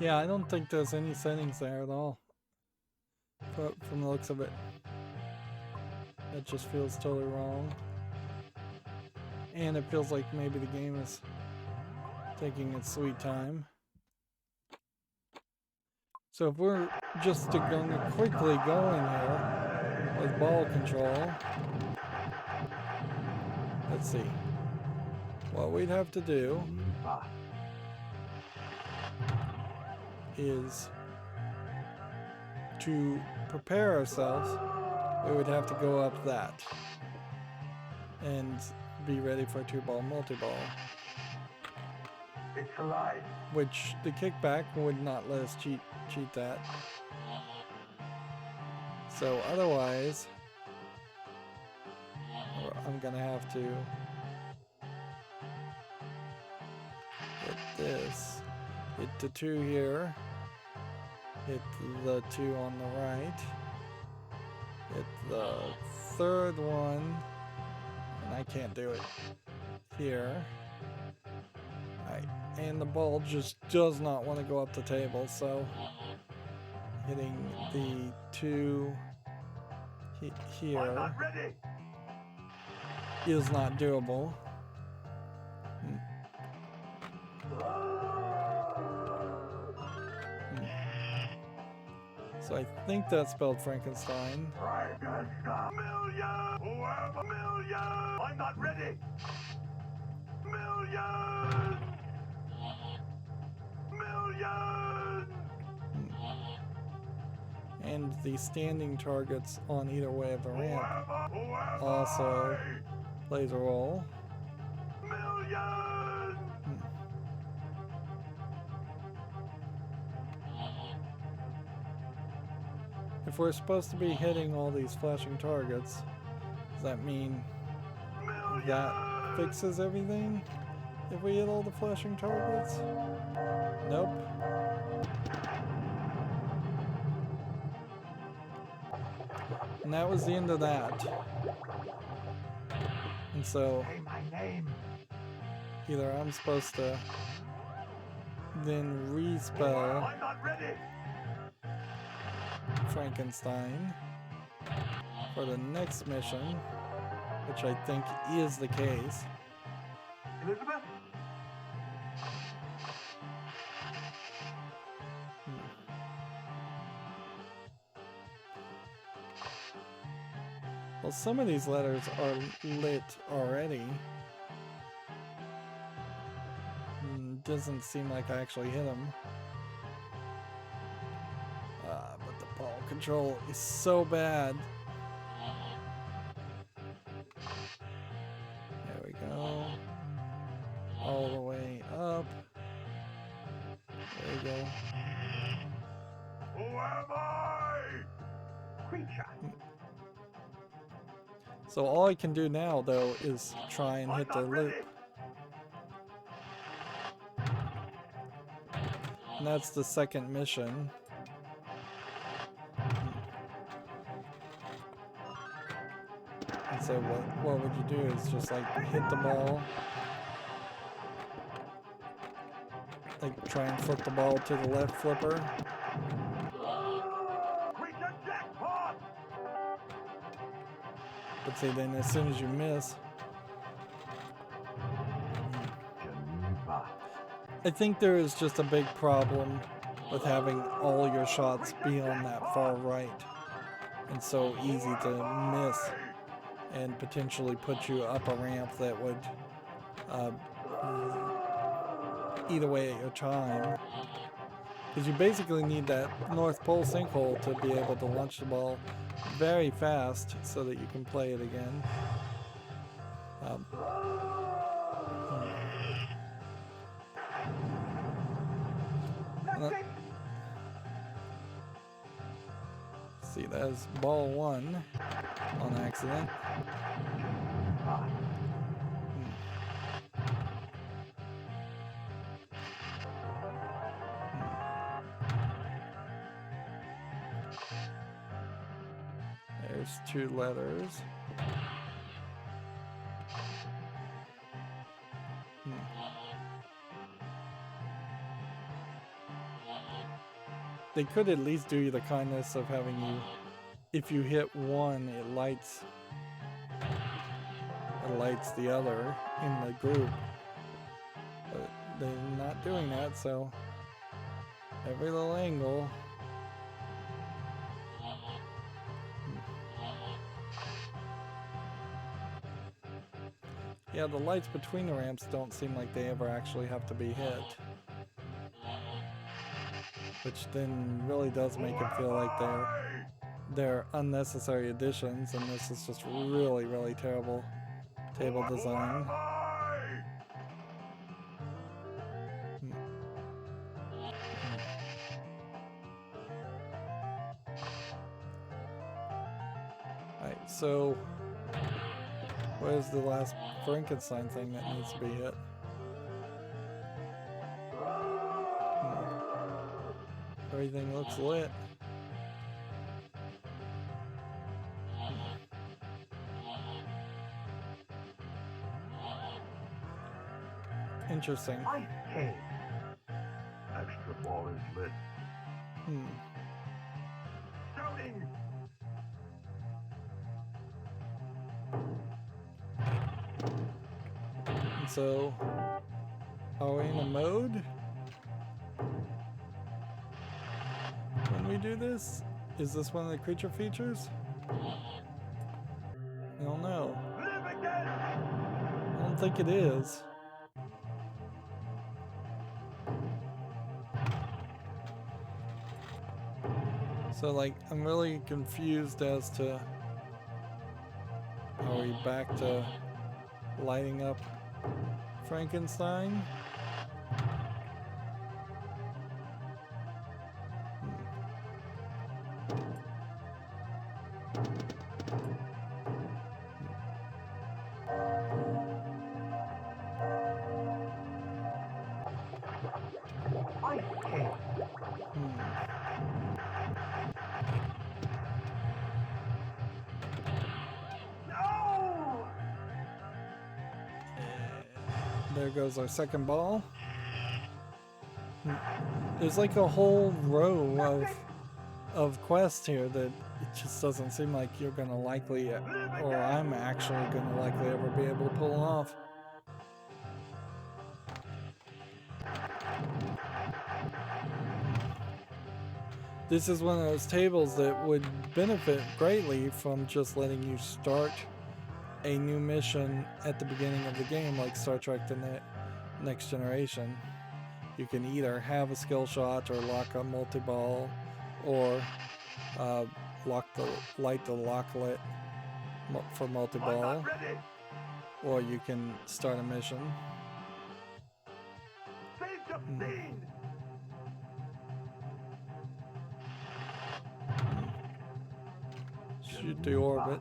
Yeah, I don't think there's any settings there at all. From the looks of it. That just feels totally wrong. And it feels like maybe the game is taking its sweet time. So if we're just going to quickly go in here with ball control, let's see. What we'd have to do is to prepare ourselves, we would have to go up that and be ready for a 2-ball multi-ball. It's alive. Which the kickback would not let us cheat that. So otherwise, I'm gonna have to hit this, hit the 2 here, hit the 2 on the right, hit the 3rd one, and I can't do it here. And the ball just does not want to go up the table, so hitting the 2 here is not doable. So I think that spelled Frankenstein. I'm not ready. Million. And the standing targets on either way of the ramp also plays a role. If we're supposed to be hitting all these flashing targets, does that mean that fixes everything? If we hit all the flashing targets? Nope. And that was the end of that. And so, Say my name. either I'm supposed to then respell I'm not ready. Frankenstein for the next mission, which I think is the case. Elizabeth? Well, some of these letters are lit already. Doesn't seem like I actually hit them. But the ball control is so bad. There we go. All the way up. There we go. Who am I? Creature. So all I can do now, though, is try and hit the loop. And that's the second mission. And so what would you do is just like hit the ball. Like try and flip the ball to the left flipper. But see, then as soon as you miss, Geneva. I think there is just a big problem with having all your shots be on that far right and so easy to miss and potentially put you up a ramp that would eat away at your time. Because you basically need that North Pole sinkhole to be able to launch the ball very fast so that you can play it again. See, that's ball one on accident. There's two letters. They could at least do you the kindness of having you, if you hit one, it lights the other in the group. But they're not doing that, so every little angle. Yeah, the lights between the ramps don't seem like they ever actually have to be hit. Which then really does make it feel like they're unnecessary additions, and this is just really, really terrible table design. Alright, so where's the last Frankenstein thing that needs to be hit? Everything looks lit. Interesting. Arcade. Extra ball is lit. Shouting. And so, are we in a mode when we do this? Is this one of the creature features? I don't know. Live again. I don't think it is. So like, I'm really confused as to, are we back to lighting up Frankenstein? there goes our second ball. There's like a whole row of quests here that it just doesn't seem like you're gonna likely, or I'm actually gonna likely ever be able to pull off. This is one of those tables that would benefit greatly from just letting you start a new mission at the beginning of the game, like Star Trek The Next Generation. You can either have a skill shot or lock a multi-ball, or light the locklet for multi-ball, or you can start a mission. Shoot the orbit.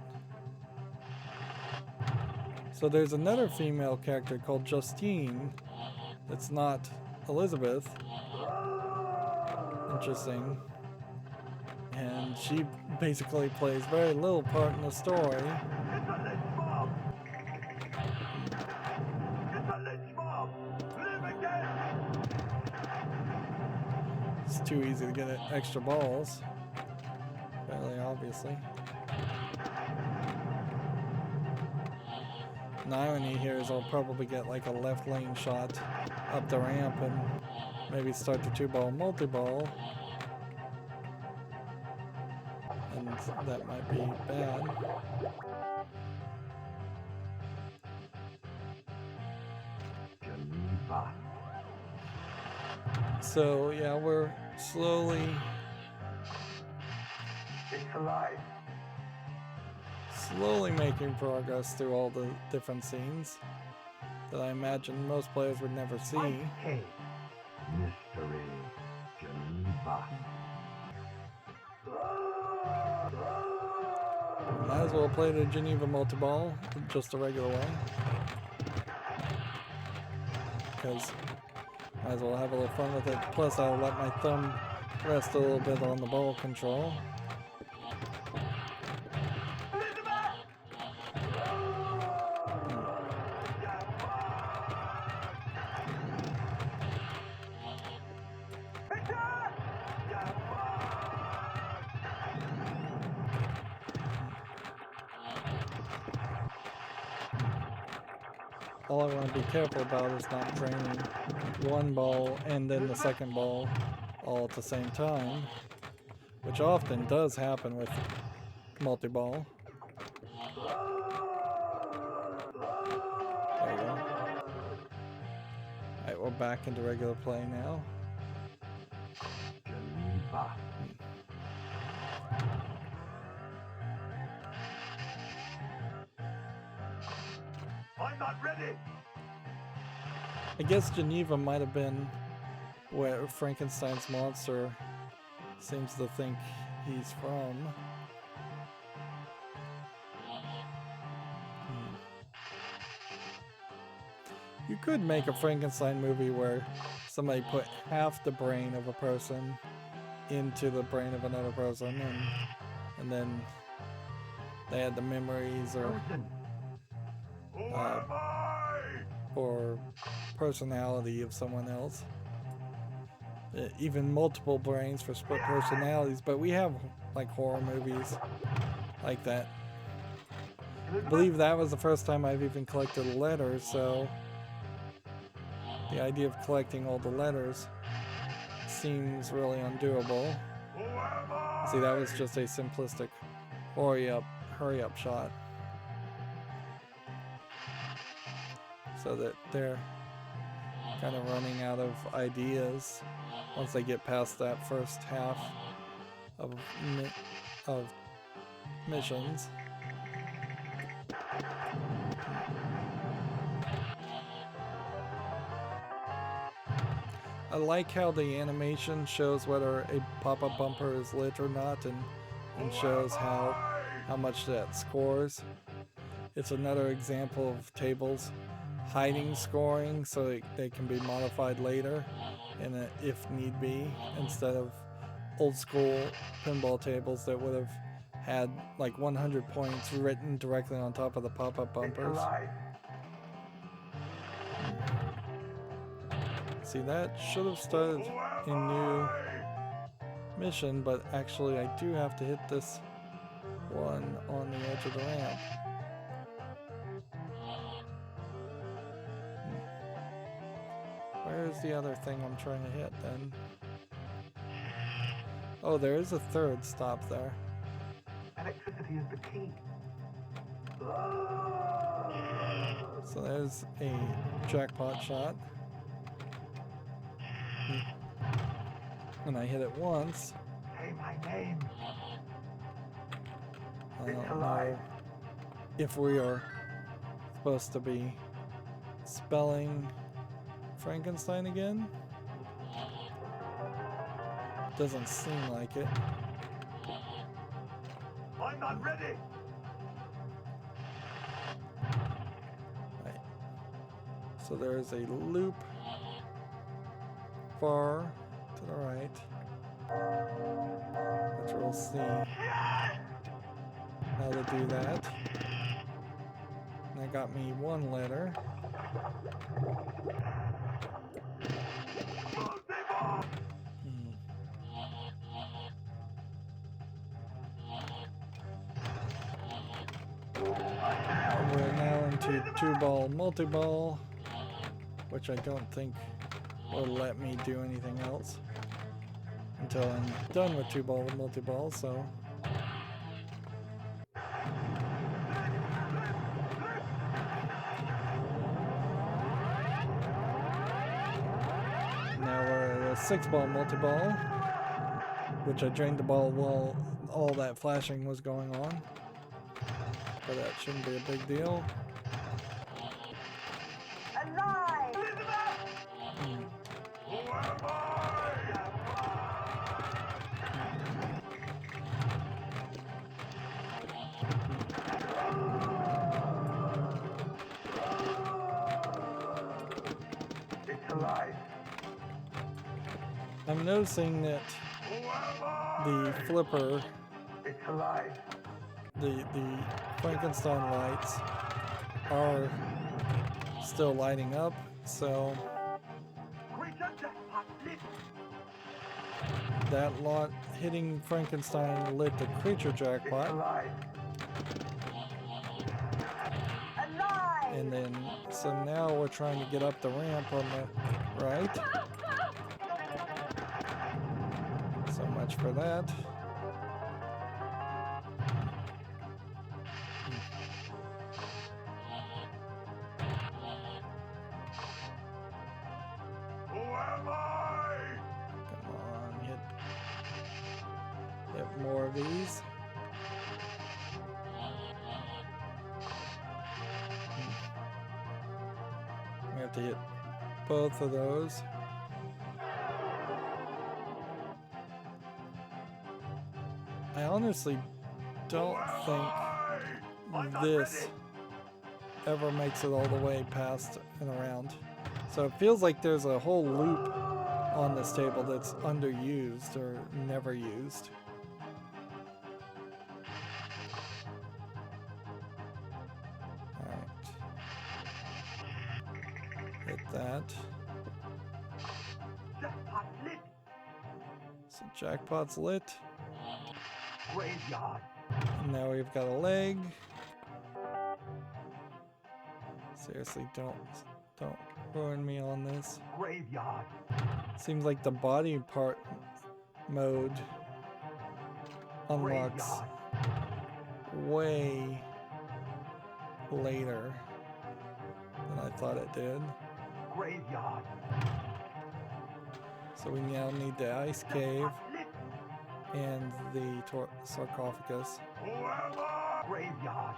So there's another female character called Justine that's not Elizabeth. Interesting. And she basically plays very little part in the story. It's too easy to get extra balls. Fairly obviously. The irony here is I'll probably get like a left lane shot up the ramp and maybe start the 2-ball multi-ball. And that might be bad. Geneva. So yeah, we're slowly It's alive. making progress through all the different scenes that I imagine most players would never see. Hey, mystery. Geneva. Might as well play the Geneva Multiball just the regular way, because might as well have a little fun with it. Plus I'll let my thumb rest a little bit on the ball control. All I want to be careful about is not draining one ball and then the second ball all at the same time, which often does happen with multi-ball. There we go. Alright, we're back into regular play now. Geneva. I'm not ready. I guess Geneva might have been where Frankenstein's monster seems to think he's from. You could make a Frankenstein movie where somebody put half the brain of a person into the brain of another person, and then they had the memories or personality of someone else. Even multiple brains for split personalities, but we have like horror movies like that. I believe that was the first time I've even collected letters, so the idea of collecting all the letters seems really undoable. See, that was just a simplistic hurry up shot. So that they're kind of running out of ideas once they get past that first half of missions. I like how the animation shows whether a pop-up bumper is lit or not, and shows how much that scores. It's another example of tables hiding scoring so they can be modified later, and if need be, instead of old school pinball tables that would have had like 100 points written directly on top of the pop-up bumpers. See, that should have started a new mission, but actually I do have to hit this one on the edge of the ramp. Where's the other thing I'm trying to hit then? Oh, there is a third stop there. Electricity is the key. So there's a jackpot shot. And I hit it once. Say my name. I don't know if we are supposed to be spelling Frankenstein again. Doesn't seem like it. I'm not ready. Right. So there's a loop far to the right, which we'll see how to do that. And that got me one letter. We're now into 2-ball multi-ball, which I don't think will let me do anything else until I'm done with 2-ball multi-ball, so. Now we're at a 6-ball multi-ball, which I drained the ball while all that flashing was going on. But that shouldn't be a big deal. Alive! It's alive. I'm noticing that the flipper, It's alive. the Frankenstein lights are still lighting up, so that lot hitting Frankenstein lit the creature jackpot. Alive. And then, so now we're trying to get up the ramp on the right. So much for that. Come on, hit more of these. We have to hit both of those. I honestly don't think this ever makes it all the way past and around. So it feels like there's a whole loop on this table that's underused or never used. Alright. Hit that. So jackpot's lit. Graveyard. And now we've got a leg. Seriously, don't ruin me on this. Graveyard. Seems like the body part mode unlocks way later than I thought it did. Graveyard. So we now need the ice cave and the sarcophagus. Graveyard.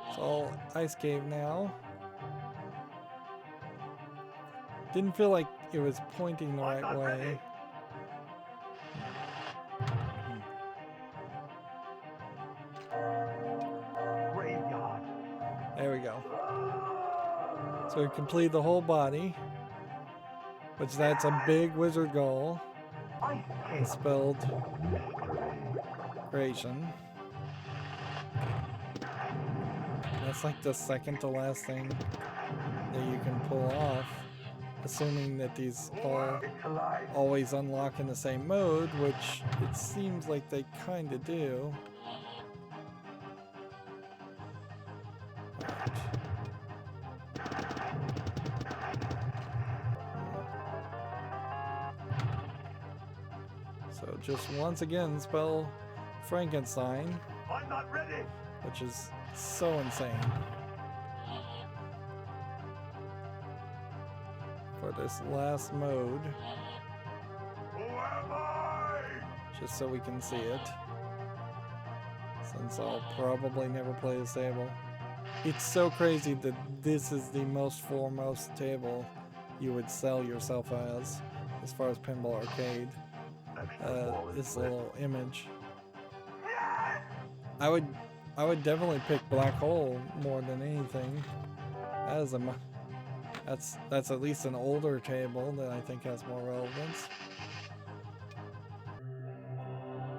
It's all ice cave now. Didn't feel like it was pointing the right way. Graveyard. There we go. So we completed the whole body, which that's a big wizard goal. Spelled creation. That's like the second to last thing that you can pull off, assuming that these all always unlock in the same mode, which it seems like they kind of do. So just once again spell Frankenstein, I'm not ready. which is so insane for this last mode, Who am I? just so we can see it, since I'll probably never play this table. It's so crazy that this is the most foremost table you would sell yourself as far as Pinball Arcade. This little image. I would definitely pick Black Hole more than anything. That's at least an older table that I think has more relevance.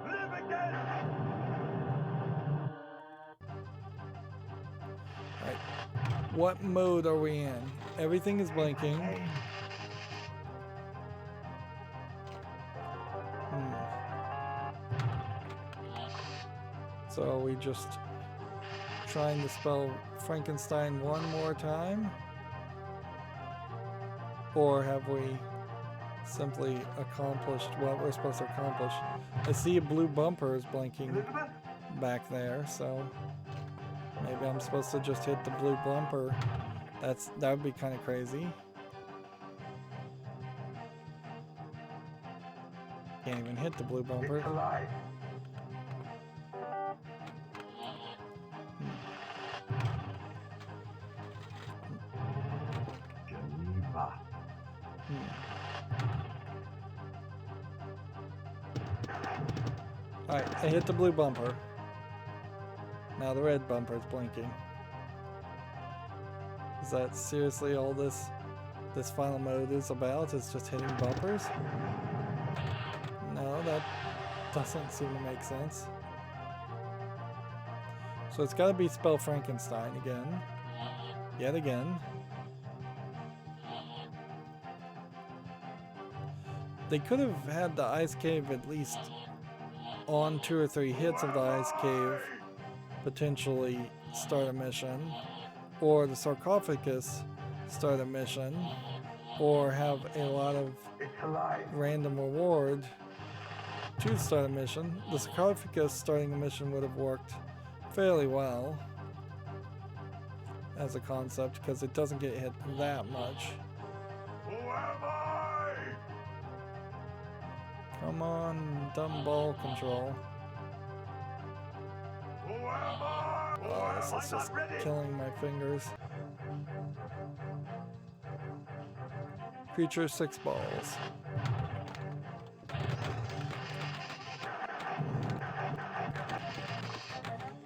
Live again. Alright, what mode are we in? Everything is blinking. So are we just trying to spell Frankenstein one more time? Or have we simply accomplished what we're supposed to accomplish? I see a blue bumper is blinking back there, so maybe I'm supposed to just hit the blue bumper. That would be kind of crazy. Can't even hit the blue bumper. Geneva. Alright, I hit the blue bumper. Now the red bumper is blinking. Is that seriously all this final mode is about? Is just hitting bumpers? No, that doesn't seem to make sense. So it's gotta be spell Frankenstein again. Yet again. They could have had the ice cave at least on 2 or 3 hits of the ice cave potentially start a mission, or the sarcophagus start a mission, or have a lot of random reward to start a mission. The sarcophagus starting a mission would have worked fairly well as a concept because it doesn't get hit that much. Who am I? Come on, dumb ball control. Who am I? Oh, this is just killing my fingers. Creature 6 balls.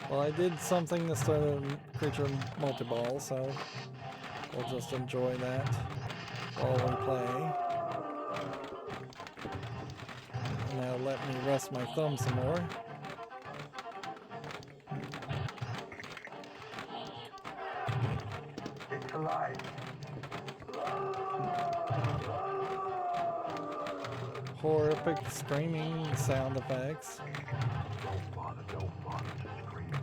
Well, I did something to start a creature multiball, so we'll just enjoy that while we play. Now let me rest my thumb some more. It's alive. Horrific screaming sound effects. Don't bother to scream.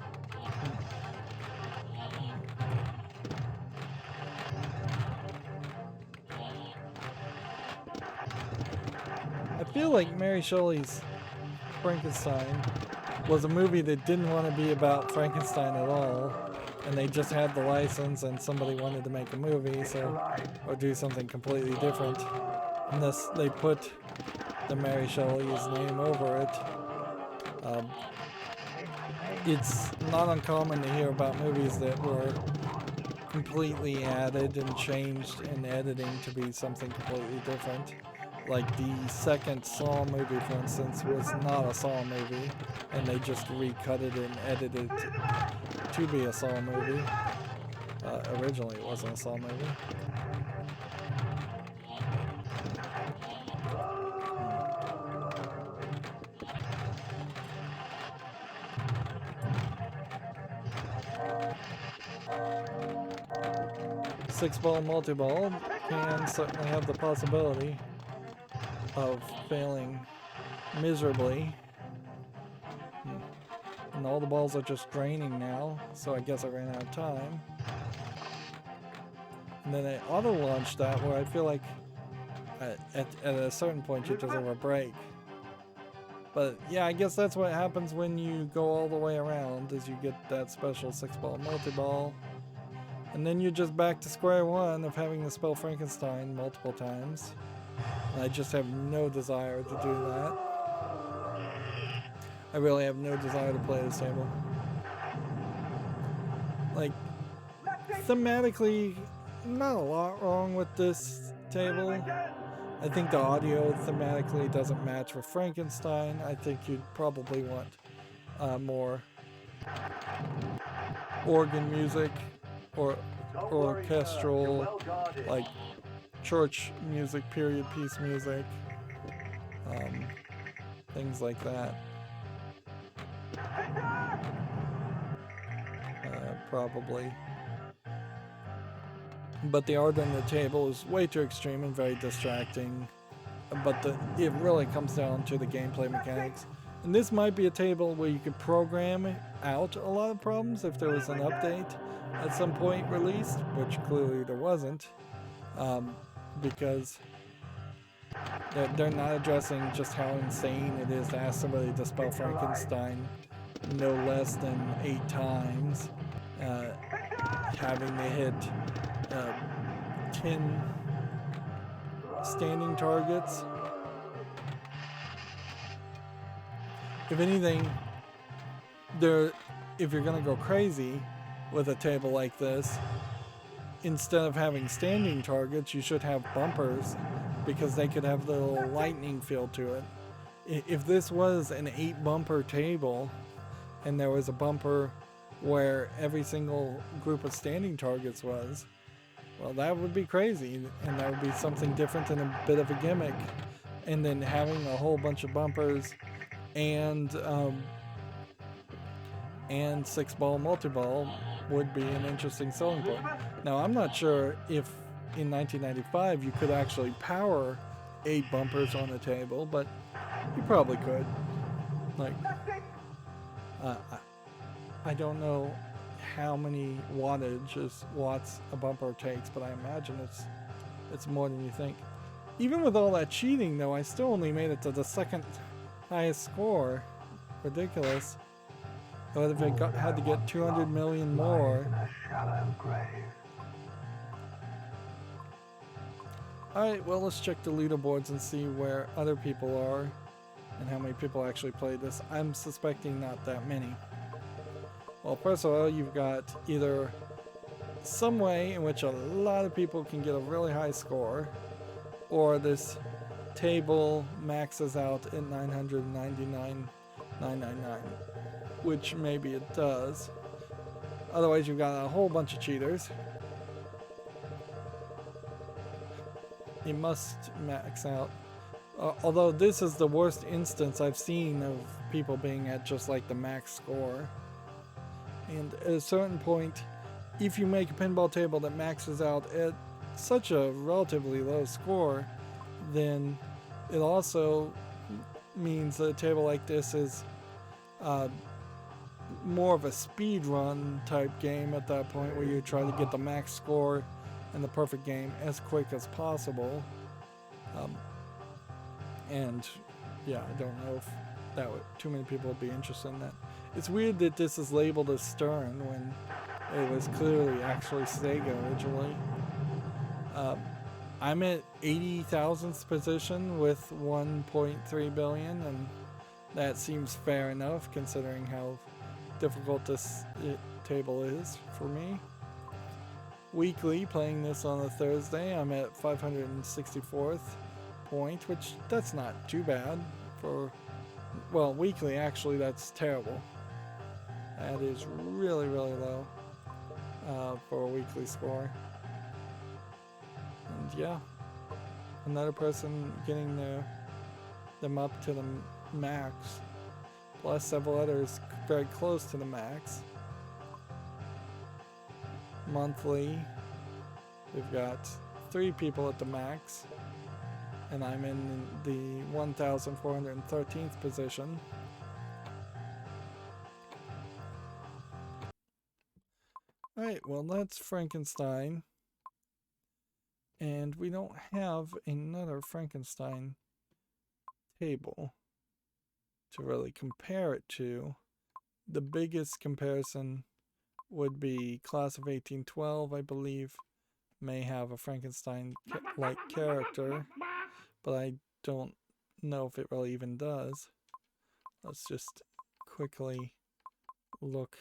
I feel like Mary Shelley's Frankenstein was a movie that didn't want to be about Frankenstein at all, and they just had the license and somebody wanted to make a movie, so, or do something completely different. And thus they put the Mary Shelley's name over it. It's not uncommon to hear about movies that were completely added and changed in editing to be something completely different. Like the second Saw movie, for instance, was not a Saw movie, and they just recut it and edited it to be a Saw movie. Originally it wasn't a Saw movie. 6-ball multi-ball can certainly have the possibility of failing miserably. And all the balls are just draining now, so I guess I ran out of time. And then I auto-launched that where I feel like at a certain point you deserve a break. But yeah, I guess that's what happens when you go all the way around, is you get that special 6-ball multi-ball. And then you're just back to square one of having to spell Frankenstein multiple times. And I just have no desire to do that. I really have no desire to play this table. Like, thematically, not a lot wrong with this table. I think the audio thematically doesn't match with Frankenstein. I think you'd probably want more organ music or orchestral, like church music, period piece music, things like that. Probably. But the art on the table is way too extreme and very distracting. But it really comes down to the gameplay mechanics. And this might be a table where you could program out a lot of problems if there was an update at some point released, which clearly there wasn't, because they're not addressing just how insane it is to ask somebody to spell Frankenstein no less than 8 times, having to hit 10 standing targets. If anything, if you're gonna go crazy with a table like this, instead of having standing targets, you should have bumpers, because they could have the little lightning feel to it. If this was an 8 bumper table and there was a bumper where every single group of standing targets was, well, that would be crazy, and that would be something different and a bit of a gimmick. And then having a whole bunch of bumpers and 6-ball multi-ball would be an interesting selling point. Now, I'm not sure if in 1995 you could actually power 8 bumpers on a table, but you probably could. Like, I don't know how many watts a bumper takes, but I imagine it's more than you think. Even with all that cheating, though, I still only made it to the second highest score. Ridiculous. I would have had to get 200 million more. Alright, well, let's check the leaderboards and see where other people are and how many people actually played this. I'm suspecting not that many. Well, first of all, you've got either some way in which a lot of people can get a really high score, or this table maxes out at 999,999, which maybe it does. Otherwise, you've got a whole bunch of cheaters. It must max out. Although this is the worst instance I've seen of people being at just like the max score. And at a certain point, if you make a pinball table that maxes out at such a relatively low score, then it also means that a table like this is more of a speed run type game at that point, where you try to get the max score and the perfect game as quick as possible. And yeah, I don't know if too many people would be interested in that. It's weird that this is labeled as Stern when it was clearly actually Sega originally. I'm at 80,000th position with 1.3 billion, and that seems fair enough considering how difficult this table is for me. Weekly, playing this on a Thursday, I'm at 564th point, which that's not too bad for, well, weekly actually that's terrible. That is really, really low for a weekly score. And yeah, another person getting them up to the max, plus several others very close to the max. Monthly, We've got 3 people at the max, and I'm in the 1,413th position. Alright, well that's Frankenstein. And we don't have another Frankenstein table to really compare it to. The biggest comparison would be Class of 1812, I believe, may have a Frankenstein-like character, but I don't know if it really even does. Let's just quickly look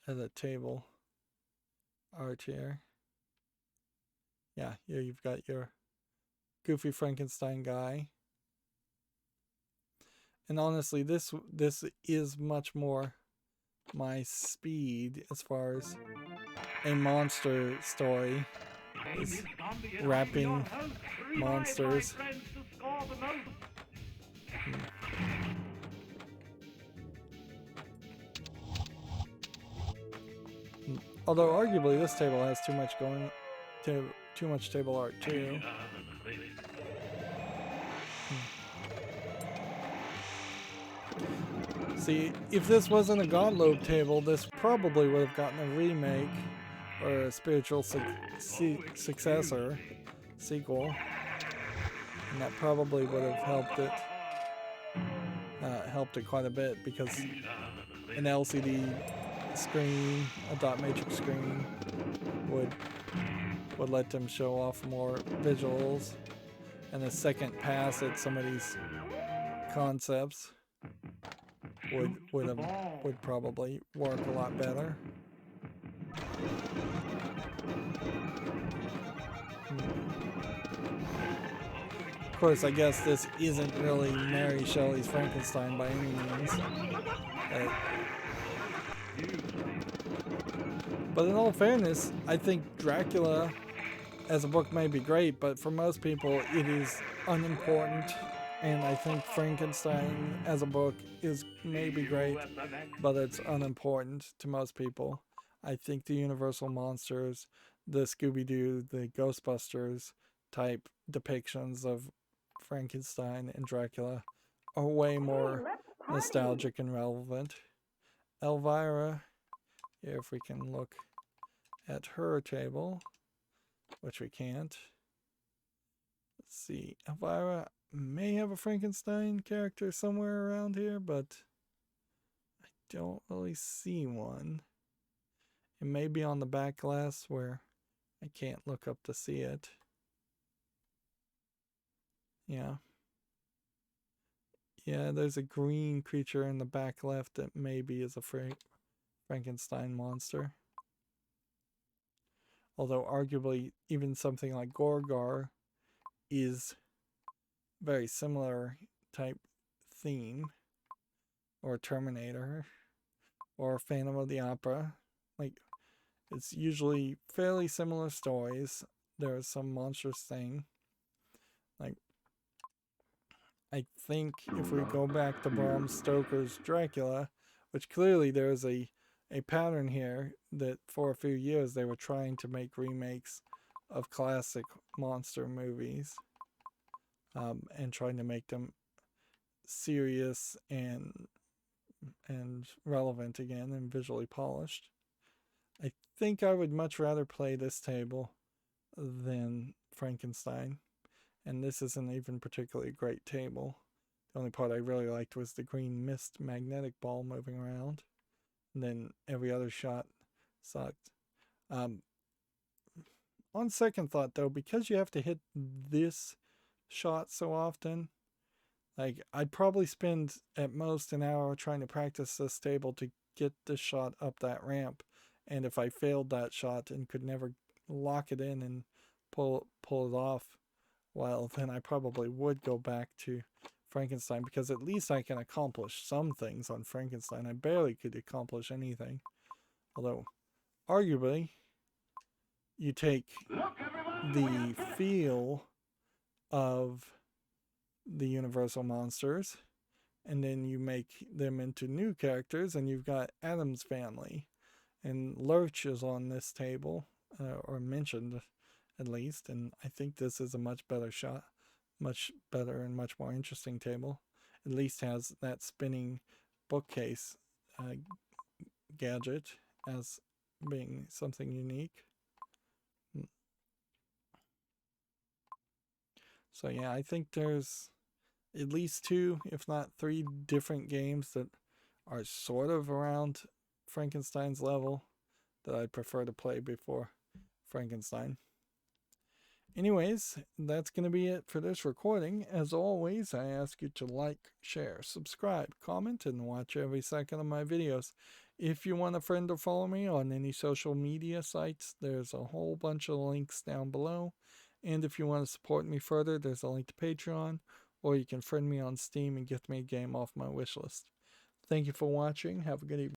at the table art here. Yeah, here you've got your goofy Frankenstein guy. And honestly, this is much more my speed as far as a monster story. Is wrapping monsters. Although arguably this table has too much table art too. See, if this wasn't a Gottlieb table, this probably would have gotten a remake or a spiritual successor, sequel, and that probably would have helped it quite a bit, because an LCD screen, a dot matrix screen, would let them show off more visuals, and a second pass at some of these concepts would probably work a lot better. Of course, I guess this isn't really Mary Shelley's Frankenstein by any means. But in all fairness, I think Dracula as a book may be great, but for most people it is unimportant. And I think Frankenstein as a book is maybe great, but it's unimportant to most people. I think the Universal Monsters, the Scooby-Doo, the Ghostbusters type depictions of Frankenstein and Dracula are way more nostalgic and relevant. Elvira, here if we can look at her table, which we can't. Let's see, Elvira may have a Frankenstein character somewhere around here, but I don't really see one. It may be on the back glass where I can't look up to see it. Yeah. Yeah, there's a green creature in the back left that maybe is a Frankenstein monster. Although arguably even something like Gorgar is very similar type theme, or Terminator, or Phantom of the Opera. Like, it's usually fairly similar stories. There's some monstrous thing. Like, I think if we go back to Bram Stoker's Dracula, which clearly there's a pattern here that for a few years they were trying to make remakes of classic monster movies, and trying to make them serious and relevant again and visually polished. I think I would much rather play this table than Frankenstein, and this isn't even particularly a great table. The only part I really liked was the green mist magnetic ball moving around, and then every other shot sucked. On second thought though, because you have to hit this shot so often, like, I'd probably spend at most an hour trying to practice this table to get this shot up that ramp, and if I failed that shot and could never lock it in and pull it off, well, then I probably would go back to Frankenstein, because at least I can accomplish some things on Frankenstein. I barely could accomplish anything. Although, arguably, you take the feel of the Universal Monsters, and then you make them into new characters, and you've got Addams Family, and Lurch is on this table, or mentioned at least, and I think this is a much better shot, much better and much more interesting table. At least has that spinning bookcase gadget as being something unique. So yeah, I think there's at least 2, if not 3 different games that are sort of around Frankenstein's level that I prefer to play before Frankenstein. Anyways, that's going to be it for this recording. As always, I ask you to like, share, subscribe, comment, and watch every second of my videos. If you want a friend to follow me on any social media sites, there's a whole bunch of links down below. And if you want to support me further, there's a link to Patreon, or you can friend me on Steam and get me a game off my wishlist. Thank you for watching. Have a good evening.